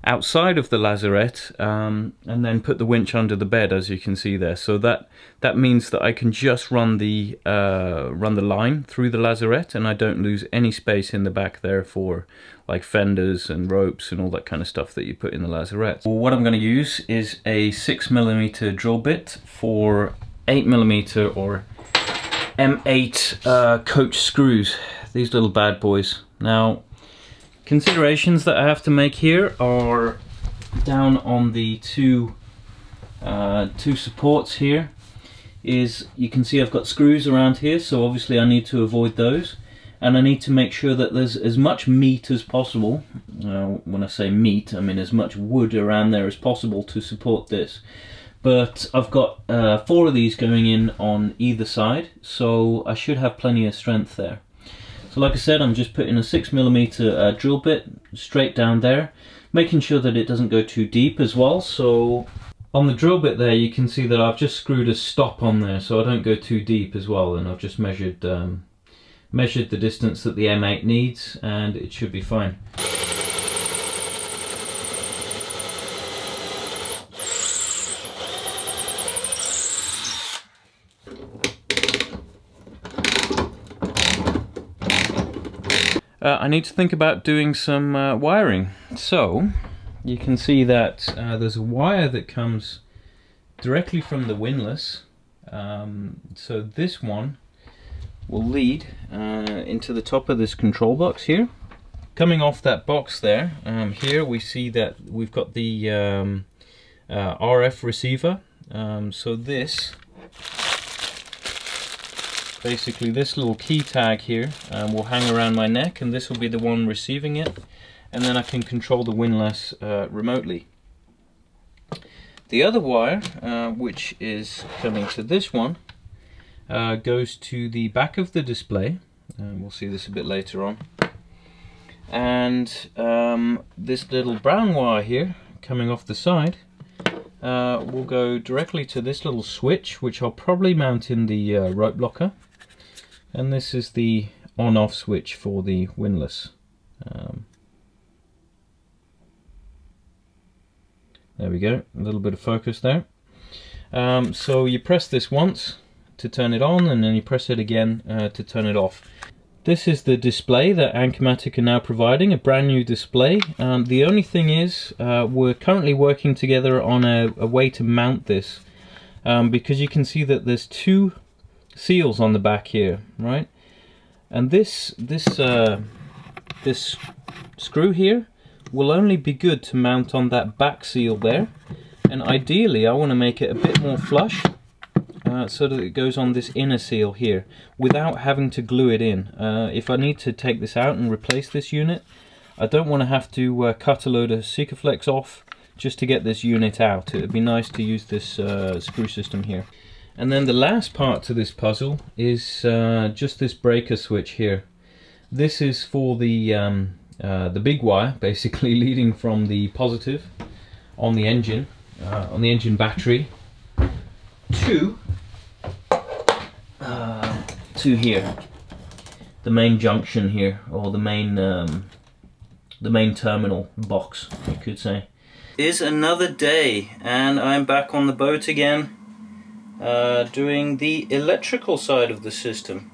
outside of the lazarette, and then put the winch under the bed, as you can see there. So that means that I can just run the line through the lazarette, and I don't lose any space in the back there for like fenders and ropes and all that kind of stuff that you put in the lazarette. Well, what I'm going to use is a 6mm drill bit for 8mm or M8 coach screws. These little bad boys. Now, considerations that I have to make here are down on the two supports here. Is you can see I've got screws around here, so obviously I need to avoid those, and I need to make sure that there's as much meat as possible. When I say meat, I mean as much wood around there as possible to support this. But I've got 4 of these going in on either side, so I should have plenty of strength there. So like I said, I'm just putting a 6mm drill bit straight down there, making sure that it doesn't go too deep as well. So on the drill bit there, you can see that I've just screwed a stop on there so I don't go too deep as well, and I've just measured measured the distance that the M8 needs, and it should be fine. I need to think about doing some wiring. So you can see that there's a wire that comes directly from the windlass. So this one will lead into the top of this control box here. Coming off that box there, here we see that we've got the RF receiver. So this, basically this little key tag here will hang around my neck, and this will be the one receiving it, and then I can control the windlass remotely. The other wire, which is coming to this one, goes to the back of the display. We'll see this a bit later on. And this little brown wire here, coming off the side, will go directly to this little switch, which I'll probably mount in the rope locker. And this is the on-off switch for the windlass. There we go, a little bit of focus there. So you press this once to turn it on, and then you press it again to turn it off. This is the display that Anchormatic are now providing, a brand new display. The only thing is, we're currently working together on a way to mount this, because you can see that there's two seals on the back here, right? And this screw here will only be good to mount on that back seal there, and ideally I want to make it a bit more flush, so that it goes on this inner seal here without having to glue it in. If I need to take this out and replace this unit, I don't want to have to cut a load of Sikaflex off just to get this unit out. It would be nice to use this screw system here. And then the last part to this puzzle is just this breaker switch here. This is for the big wire, basically leading from the positive on the engine battery to here, the main junction here, or the main terminal box, you could say. It's another day, and I'm back on the boat again, doing the electrical side of the system.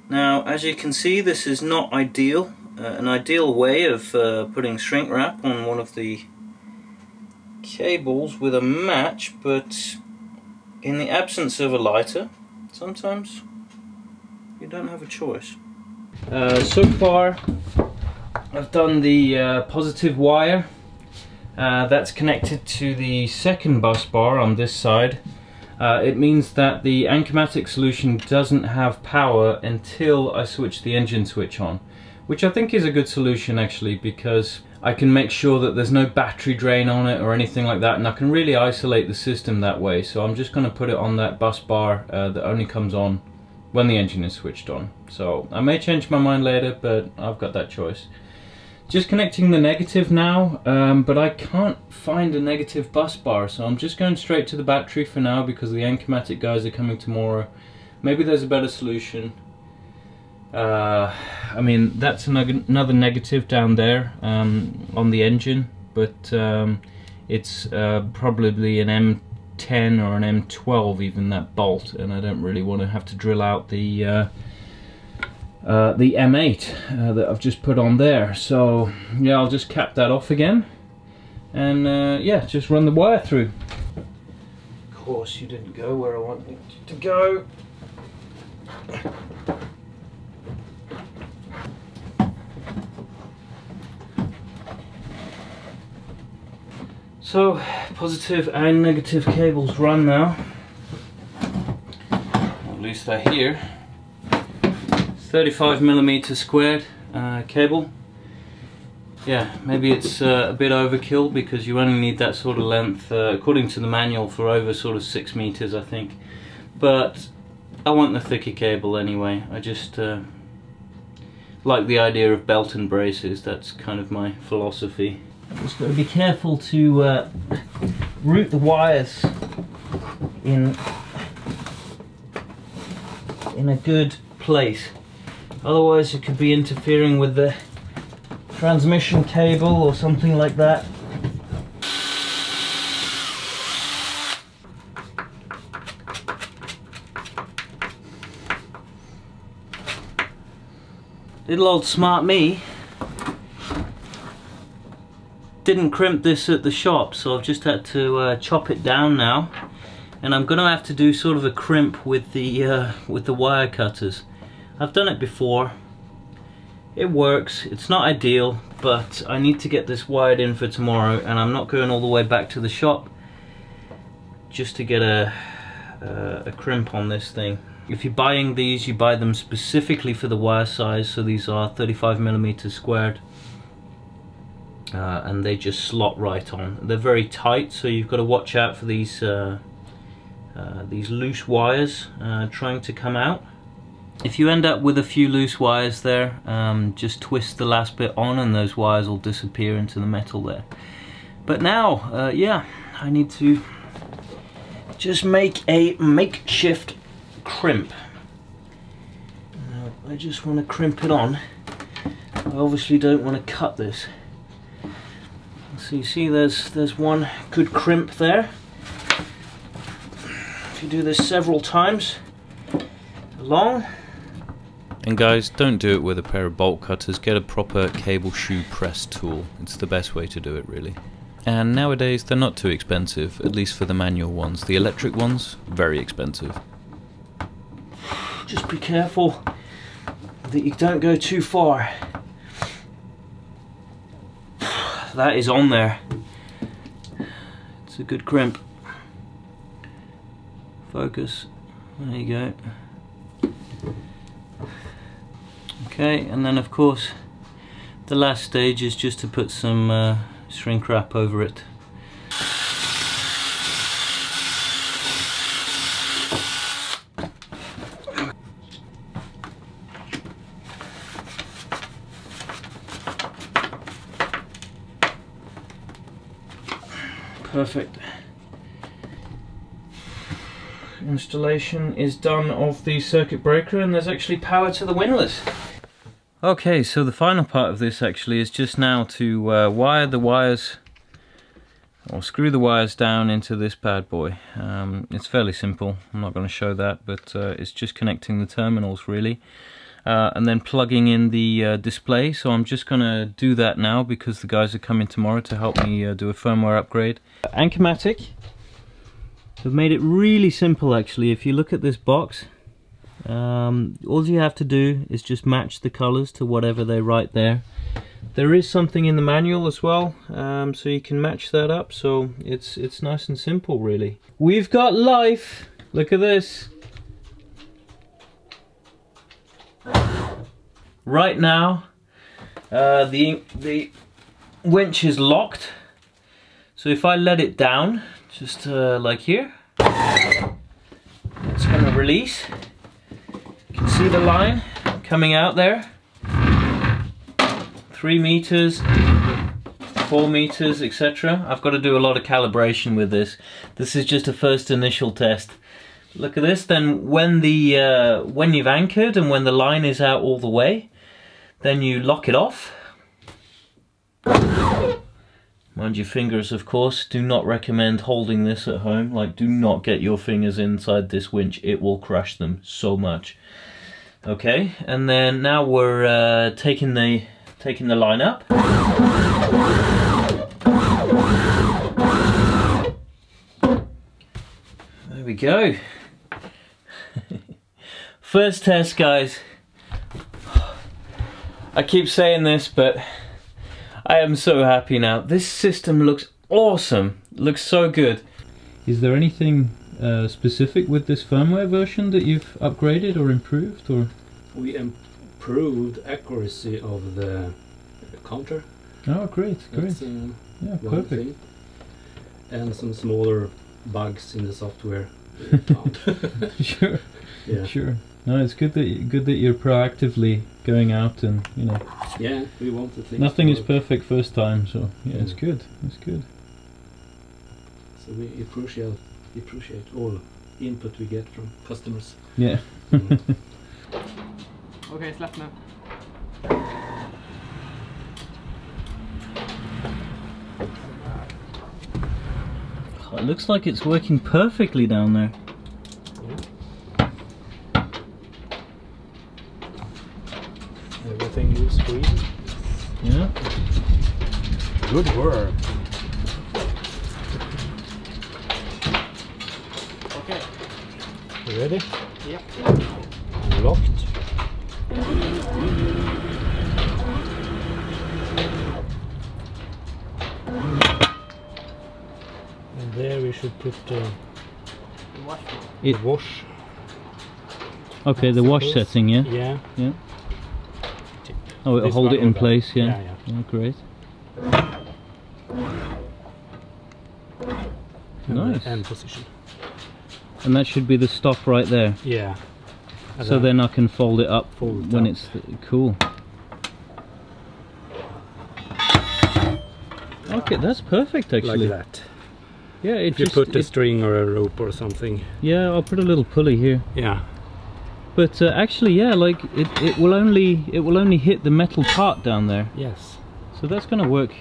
Now, as you can see, this is not ideal. An ideal way of putting shrink wrap on one of the cables with a match, but in the absence of a lighter, sometimes you don't have a choice. So far I've done the positive wire that's connected to the second bus bar on this side. It means that the Anchormatic solution doesn't have power until I switch the engine switch on, which I think is a good solution actually, because I can make sure that there's no battery drain on it or anything like that, and I can really isolate the system that way. So I'm just going to put it on that bus bar that only comes on when the engine is switched on. So I may change my mind later, but I've got that choice. Just connecting the negative now, but I can't find a negative bus bar, so I'm just going straight to the battery for now, because the Anchormatic guys are coming tomorrow. Maybe there's a better solution. I mean, that's another negative down there on the engine, but it's probably an M10 or an M12 even, that bolt, and I don't really want to have to drill out the M8 that I've just put on there. So yeah, I'll just cap that off again, and yeah, just run the wire through. Of course you didn't go where I wanted you to go. So positive and negative cables run now, at least they're here. 35mm squared cable. Yeah, maybe it's a bit overkill, because you only need that sort of length according to the manual for over sort of 6 meters, I think. But I want the thicker cable anyway. I just like the idea of belt and braces. That's kind of my philosophy. Just got to be careful to route the wires in a good place. Otherwise it could be interfering with the transmission cable or something like that. Little old smart me didn't crimp this at the shop, so I've just had to chop it down now, and I'm gonna have to do sort of a crimp with the wire cutters. I've done it before. It works. It's not ideal, but I need to get this wired in for tomorrow, and I'm not going all the way back to the shop just to get a crimp on this thing. If you're buying these, you buy them specifically for the wire size, so these are 35mm squared, and they just slot right on. They're very tight, so you've got to watch out for these loose wires trying to come out. If you end up with a few loose wires there, just twist the last bit on and those wires will disappear into the metal there. But now, yeah, I need to just make a makeshift crimp. I just want to crimp it on. I obviously don't want to cut this. So you see there's one good crimp there. If you do this several times along. And guys, don't do it with a pair of bolt cutters. Get a proper cable shoe press tool. It's the best way to do it, really. And nowadays they're not too expensive, at least for the manual ones. The electric ones, very expensive. Just be careful that you don't go too far. That is on there. It's a good crimp. Focus. There you go. Okay, and then of course the last stage is just to put some shrink wrap over it. Perfect. Installation is done of the circuit breaker, and there's actually power to the windlass. Okay, so the final part of this actually is just now to wire the wires, or screw the wires down into this bad boy. It's fairly simple. I'm not going to show that, but it's just connecting the terminals really. And then plugging in the display. So I'm just going to do that now because the guys are coming tomorrow to help me do a firmware upgrade. Anchormatic have made it really simple actually. If you look at this box, all you have to do is just match the colors to whatever they write there. There is something in the manual as well, so you can match that up. So it's nice and simple really. We've got life. Look at this. Right now the winch is locked, so if I let it down just like here, it's going to release. You can see the line coming out there, 3 meters, 4 meters, etc. I've got to do a lot of calibration with this. This is just a first initial test. Look at this. Then when you've anchored and when the line is out all the way, then you lock it off. Mind your fingers, of course. Do not recommend holding this at home. Like, do not get your fingers inside this winch. It will crush them so much. Okay, and then now we're taking the line up. There we go. First test, guys. I keep saying this, but I am so happy now. This system looks awesome. It looks so good. Is there anything specific with this firmware version that you've upgraded or improved? Or we improved accuracy of the counter. Oh, great, great. That's, yeah, perfect. Thing. And some smaller bugs in the software. Sure. Yeah. Sure. No, it's good that you're proactively going out and, you know. Yeah, we want the things. Nothing is perfect first time, so yeah, it's good. It's good. So we appreciate all input we get from customers. Yeah. Okej, släpp nu. It looks like it's working perfectly down there. Everything moves free. Yeah. Good work. Okej. You ready? Yep. Locked. And there we should put the wash. Okay, the wash setting, yeah? Yeah. Yeah. Oh, it'll This hold one it in or that? place, yeah. Yeah, yeah. Yeah, great. And Nice. the end position. And that should be the stop right there. Yeah. And So then I can fold it up Fold it when up. it's cool. Okay, that's perfect actually. like that. Yeah, it If you just put a string or a rope or something. yeah, I'll put a little pulley here. Yeah. But actually, yeah, like it will only hit the metal part down there. Yes. So that's gonna work.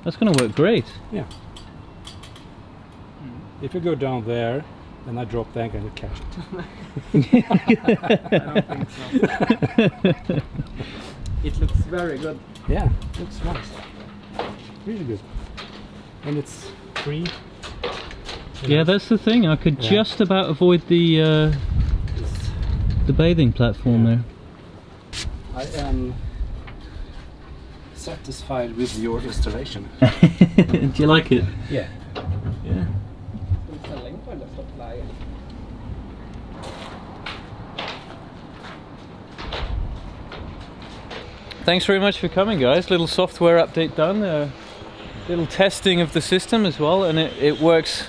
That's gonna work great. Yeah. If you go down there, then I drop the anchor and you catch it. I don't think so. It looks very good. Yeah, looks nice. Really good. And it's free. Yeah, that's the thing. I could Yeah. just about avoid the bathing platform Yeah. there. I am satisfied with your installation. Do you like it? Yeah. Yeah. Thanks very much for coming, guys. Little software update done. Little testing of the system as well, and it works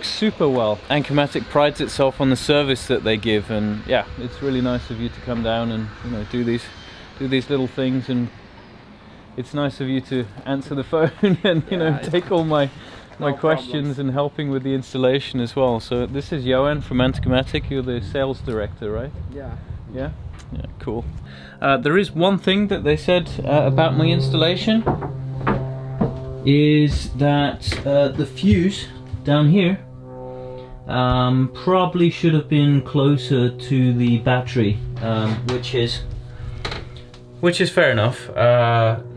super well. Anchormatic prides itself on the service that they give, and yeah, it's really nice of you to come down and do these little things, and it's nice of you to answer the phone and take all my questions and helping with the installation as well. So this is Johan from Anchormatic. You're the sales director, right? Yeah. Yeah, cool. There is one thing that they said about my installation, is that the fuse down here probably should have been closer to the battery, which is fair enough.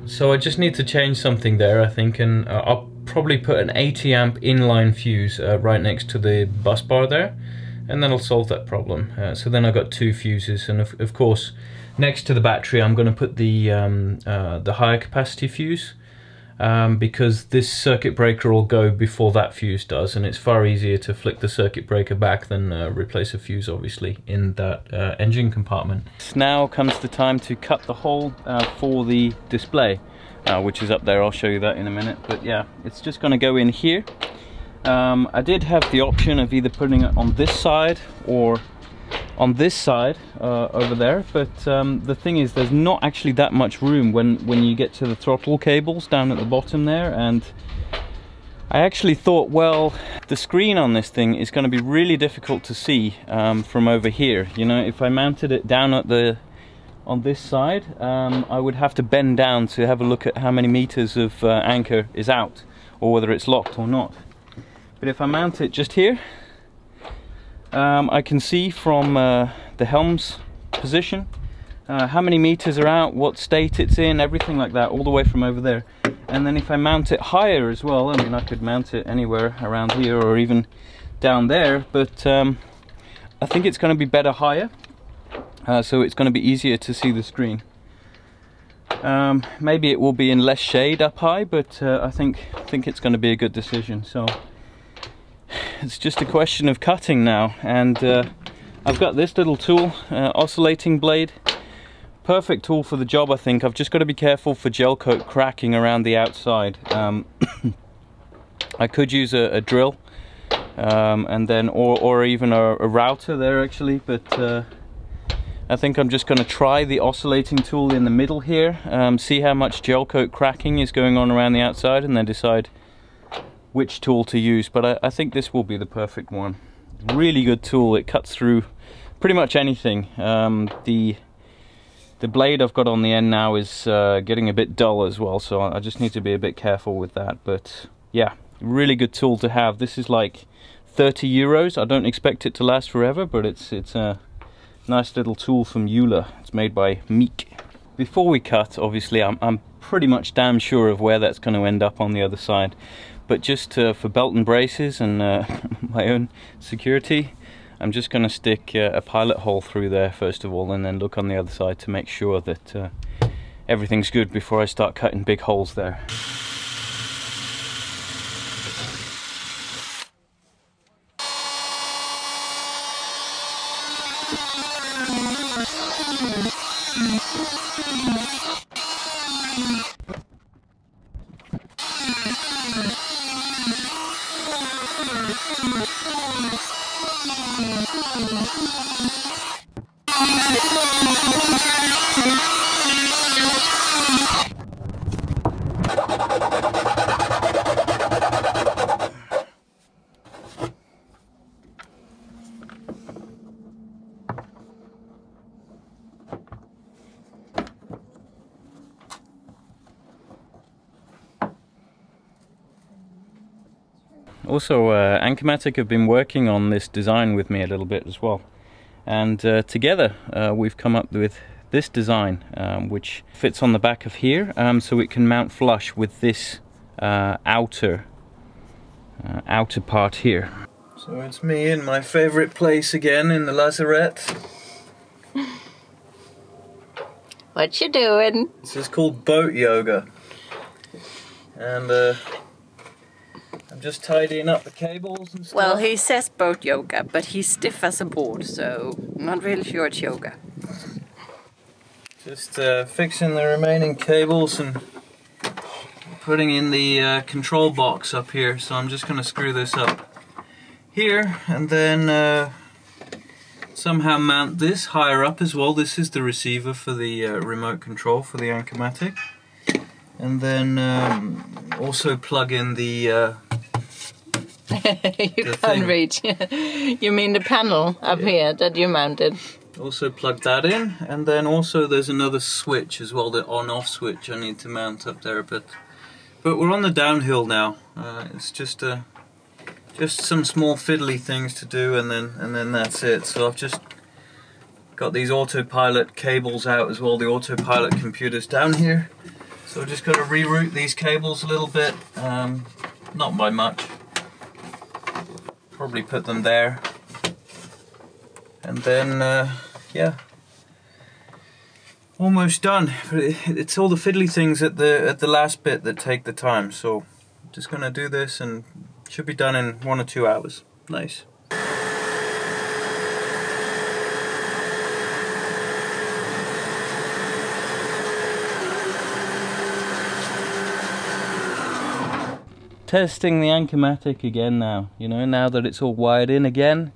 So I just need to change something there, I think, and I'll probably put an 80 amp inline fuse right next to the bus bar there, and then I'll solve that problem. So then I've got two fuses, and of course next to the battery I'm going to put the higher capacity fuse, because this circuit breaker will go before that fuse does, and it's far easier to flick the circuit breaker back than replace a fuse, obviously, in that engine compartment. Now comes the time to cut the hole for the display, which is up there. I'll show you that in a minute, but yeah, it's just going to go in here. I did have the option of either putting it on this side or on this side over there, but the thing is, there's not actually that much room when you get to the throttle cables down at the bottom there, and I actually thought, well, the screen on this thing is going to be really difficult to see from over here. If I mounted it down at on this side, I would have to bend down to have a look at how many meters of anchor is out, or whether it's locked or not. But if I mount it just here, I can see from the helm's position how many meters are out, what state it's in, everything like that, all the way from over there. And then if I mount it higher as well, I mean, I could mount it anywhere around here or even down there, but I think it's going to be better higher, so it's going to be easier to see the screen. Maybe it will be in less shade up high, but I think it's going to be a good decision. So it's just a question of cutting now, and I've got this little tool, oscillating blade. Perfect tool for the job, I think. I've just got to be careful for gel coat cracking around the outside. I could use a drill, and then or even a router there actually, but I think I'm just going to try the oscillating tool in the middle here, see how much gel coat cracking is going on around the outside, and then decide which tool to use. But I think this will be the perfect one. Really good tool. It cuts through pretty much anything. The blade I've got on the end now is getting a bit dull as well, so I just need to be a bit careful with that. But yeah, really good tool to have. This is like 30 euros. I don't expect it to last forever, but it's a nice little tool from Euler. It's made by Meek. Before we cut, obviously I'm pretty much damn sure of where that's going to end up on the other side, but just for belt and braces and my own security, I'm just going to stick a pilot hole through there first of all, and then look on the other side to make sure that everything's good before I start cutting big holes there. Also, Anchormatic have been working on this design with me a little bit as well, and together we've come up with this design which fits on the back of here, so it can mount flush with this outer part here. So it's me in my favorite place again, in the lazarette. What you doing? This is called boat yoga, and I'm just tidying up the cables and stuff. Well, he says boat yoga, but he's stiff as a board, so I'm not really sure it's yoga. Just fixing the remaining cables and putting in the control box up here. So I'm just going to screw this up here, and then somehow mount this higher up as well. This is the receiver for the remote control for the Anchormatic. And then also plug in the you can't reach. You mean the panel up here that you mounted? Also plug that in, and then also there's another switch as well, the on-off switch I need to mount up there. But we're on the downhill now. It's just some small fiddly things to do, and then that's it. So I've just got these autopilot cables out as well, the autopilot computers down here. So I've just got to reroute these cables a little bit, not by much. Probably put them there, and then yeah, almost done. But it's all the fiddly things at the last bit that take the time. So I'm just gonna do this, and it should be done in 1 or 2 hours. Nice. Testing the Anchormatic again now, you know, now that it's all wired in again,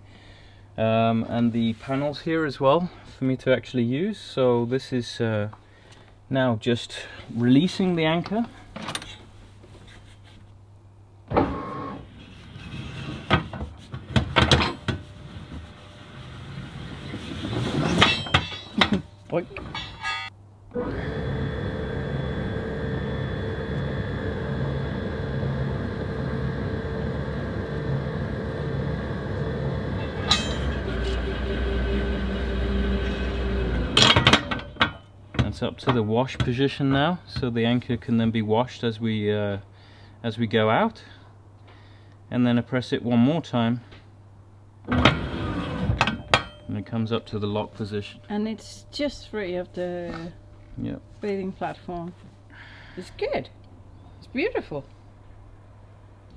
and the panels here as well for me to actually use. So this is now just releasing the anchor. Oink. Up to the wash position now, so the anchor can then be washed as we go out, and then I press it one more time and it comes up to the lock position, and it's just free of the bathing platform. It's good, it's beautiful.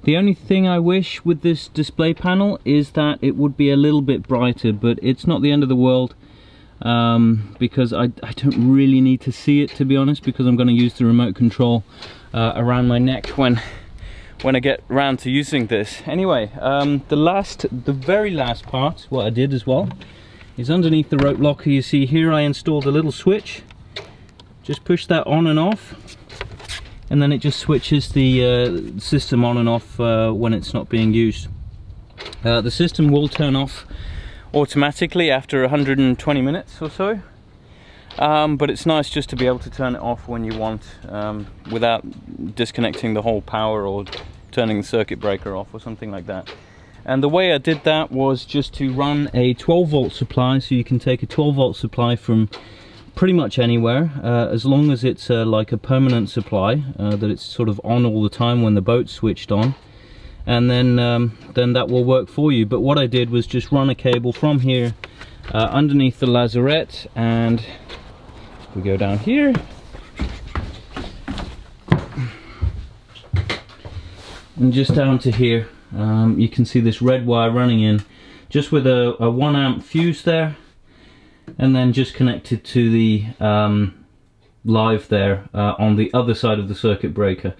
The only thing I wish with this display panel is that it would be a little bit brighter, but it's not the end of the world. Because I don't really need to see it, to be honest, because I'm going to use the remote control around my neck when I get round to using this. Anyway, the very last part, what I did as well, is underneath the rope locker, you see here I installed a little switch. Just push that on and off, and then it just switches the system on and off when it's not being used. The system will turn off automatically after 120 minutes or so, but it's nice just to be able to turn it off when you want, without disconnecting the whole power or turning the circuit breaker off or something like that. And the way I did that was just to run a 12 volt supply, so you can take a 12 volt supply from pretty much anywhere, as long as it's like a permanent supply, that it's sort of on all the time when the boat's switched on, and then that will work for you. But what I did was just run a cable from here underneath the lazarette, and we go down here, and just down to here. You can see this red wire running in, just with a 1 amp fuse there, and then just connected to the live there on the other side of the circuit breaker.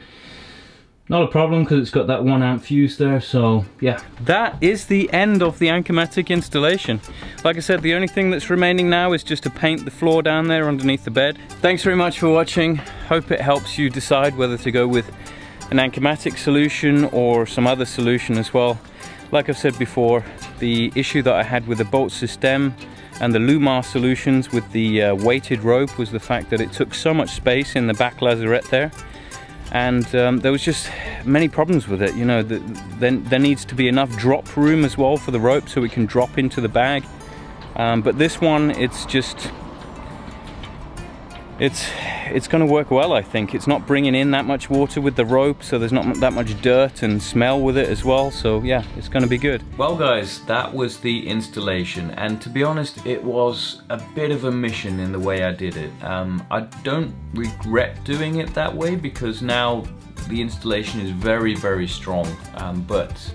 Not a problem because it's got that 1 amp fuse there. So yeah, that is the end of the Anchormatic installation. Like I said, the only thing that's remaining now is just to paint the floor down there underneath the bed. Thanks very much for watching. Hope it helps you decide whether to go with an Anchormatic solution or some other solution as well. Like I've said before, the issue that I had with the bolt system and the Lumar solutions with the weighted rope was the fact that it took so much space in the back lazarette there, and there was just many problems with it. You know, there needs to be enough drop room as well for the rope so it can drop into the bag, but this one, it's going to work well, I think. It's not bringing in that much water with the rope, so there's not that much dirt and smell with it as well, so yeah, it's going to be good. Well guys, that was the installation, and to be honest, it was a bit of a mission in the way I did it. I don't regret doing it that way, because now the installation is very, very strong, but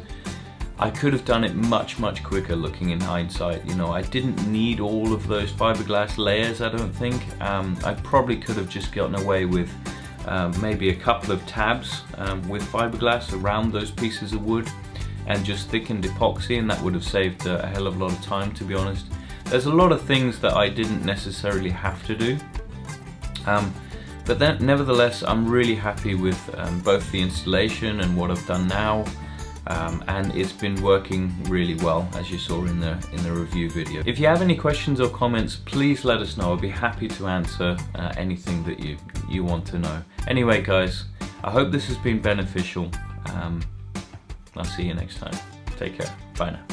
I could have done it much quicker looking in hindsight. You know, I didn't need all of those fiberglass layers, I don't think. I probably could have just gotten away with maybe a couple of tabs with fiberglass around those pieces of wood and just thickened epoxy, and that would have saved a hell of a lot of time, to be honest. There's a lot of things that I didn't necessarily have to do. But then, nevertheless, I'm really happy with both the installation and what I've done now. And it's been working really well, as you saw in the review video. If you have any questions or comments, please let us know. I'll be happy to answer anything that you want to know. Anyway guys, I hope this has been beneficial. I'll see you next time. Take care. Bye now.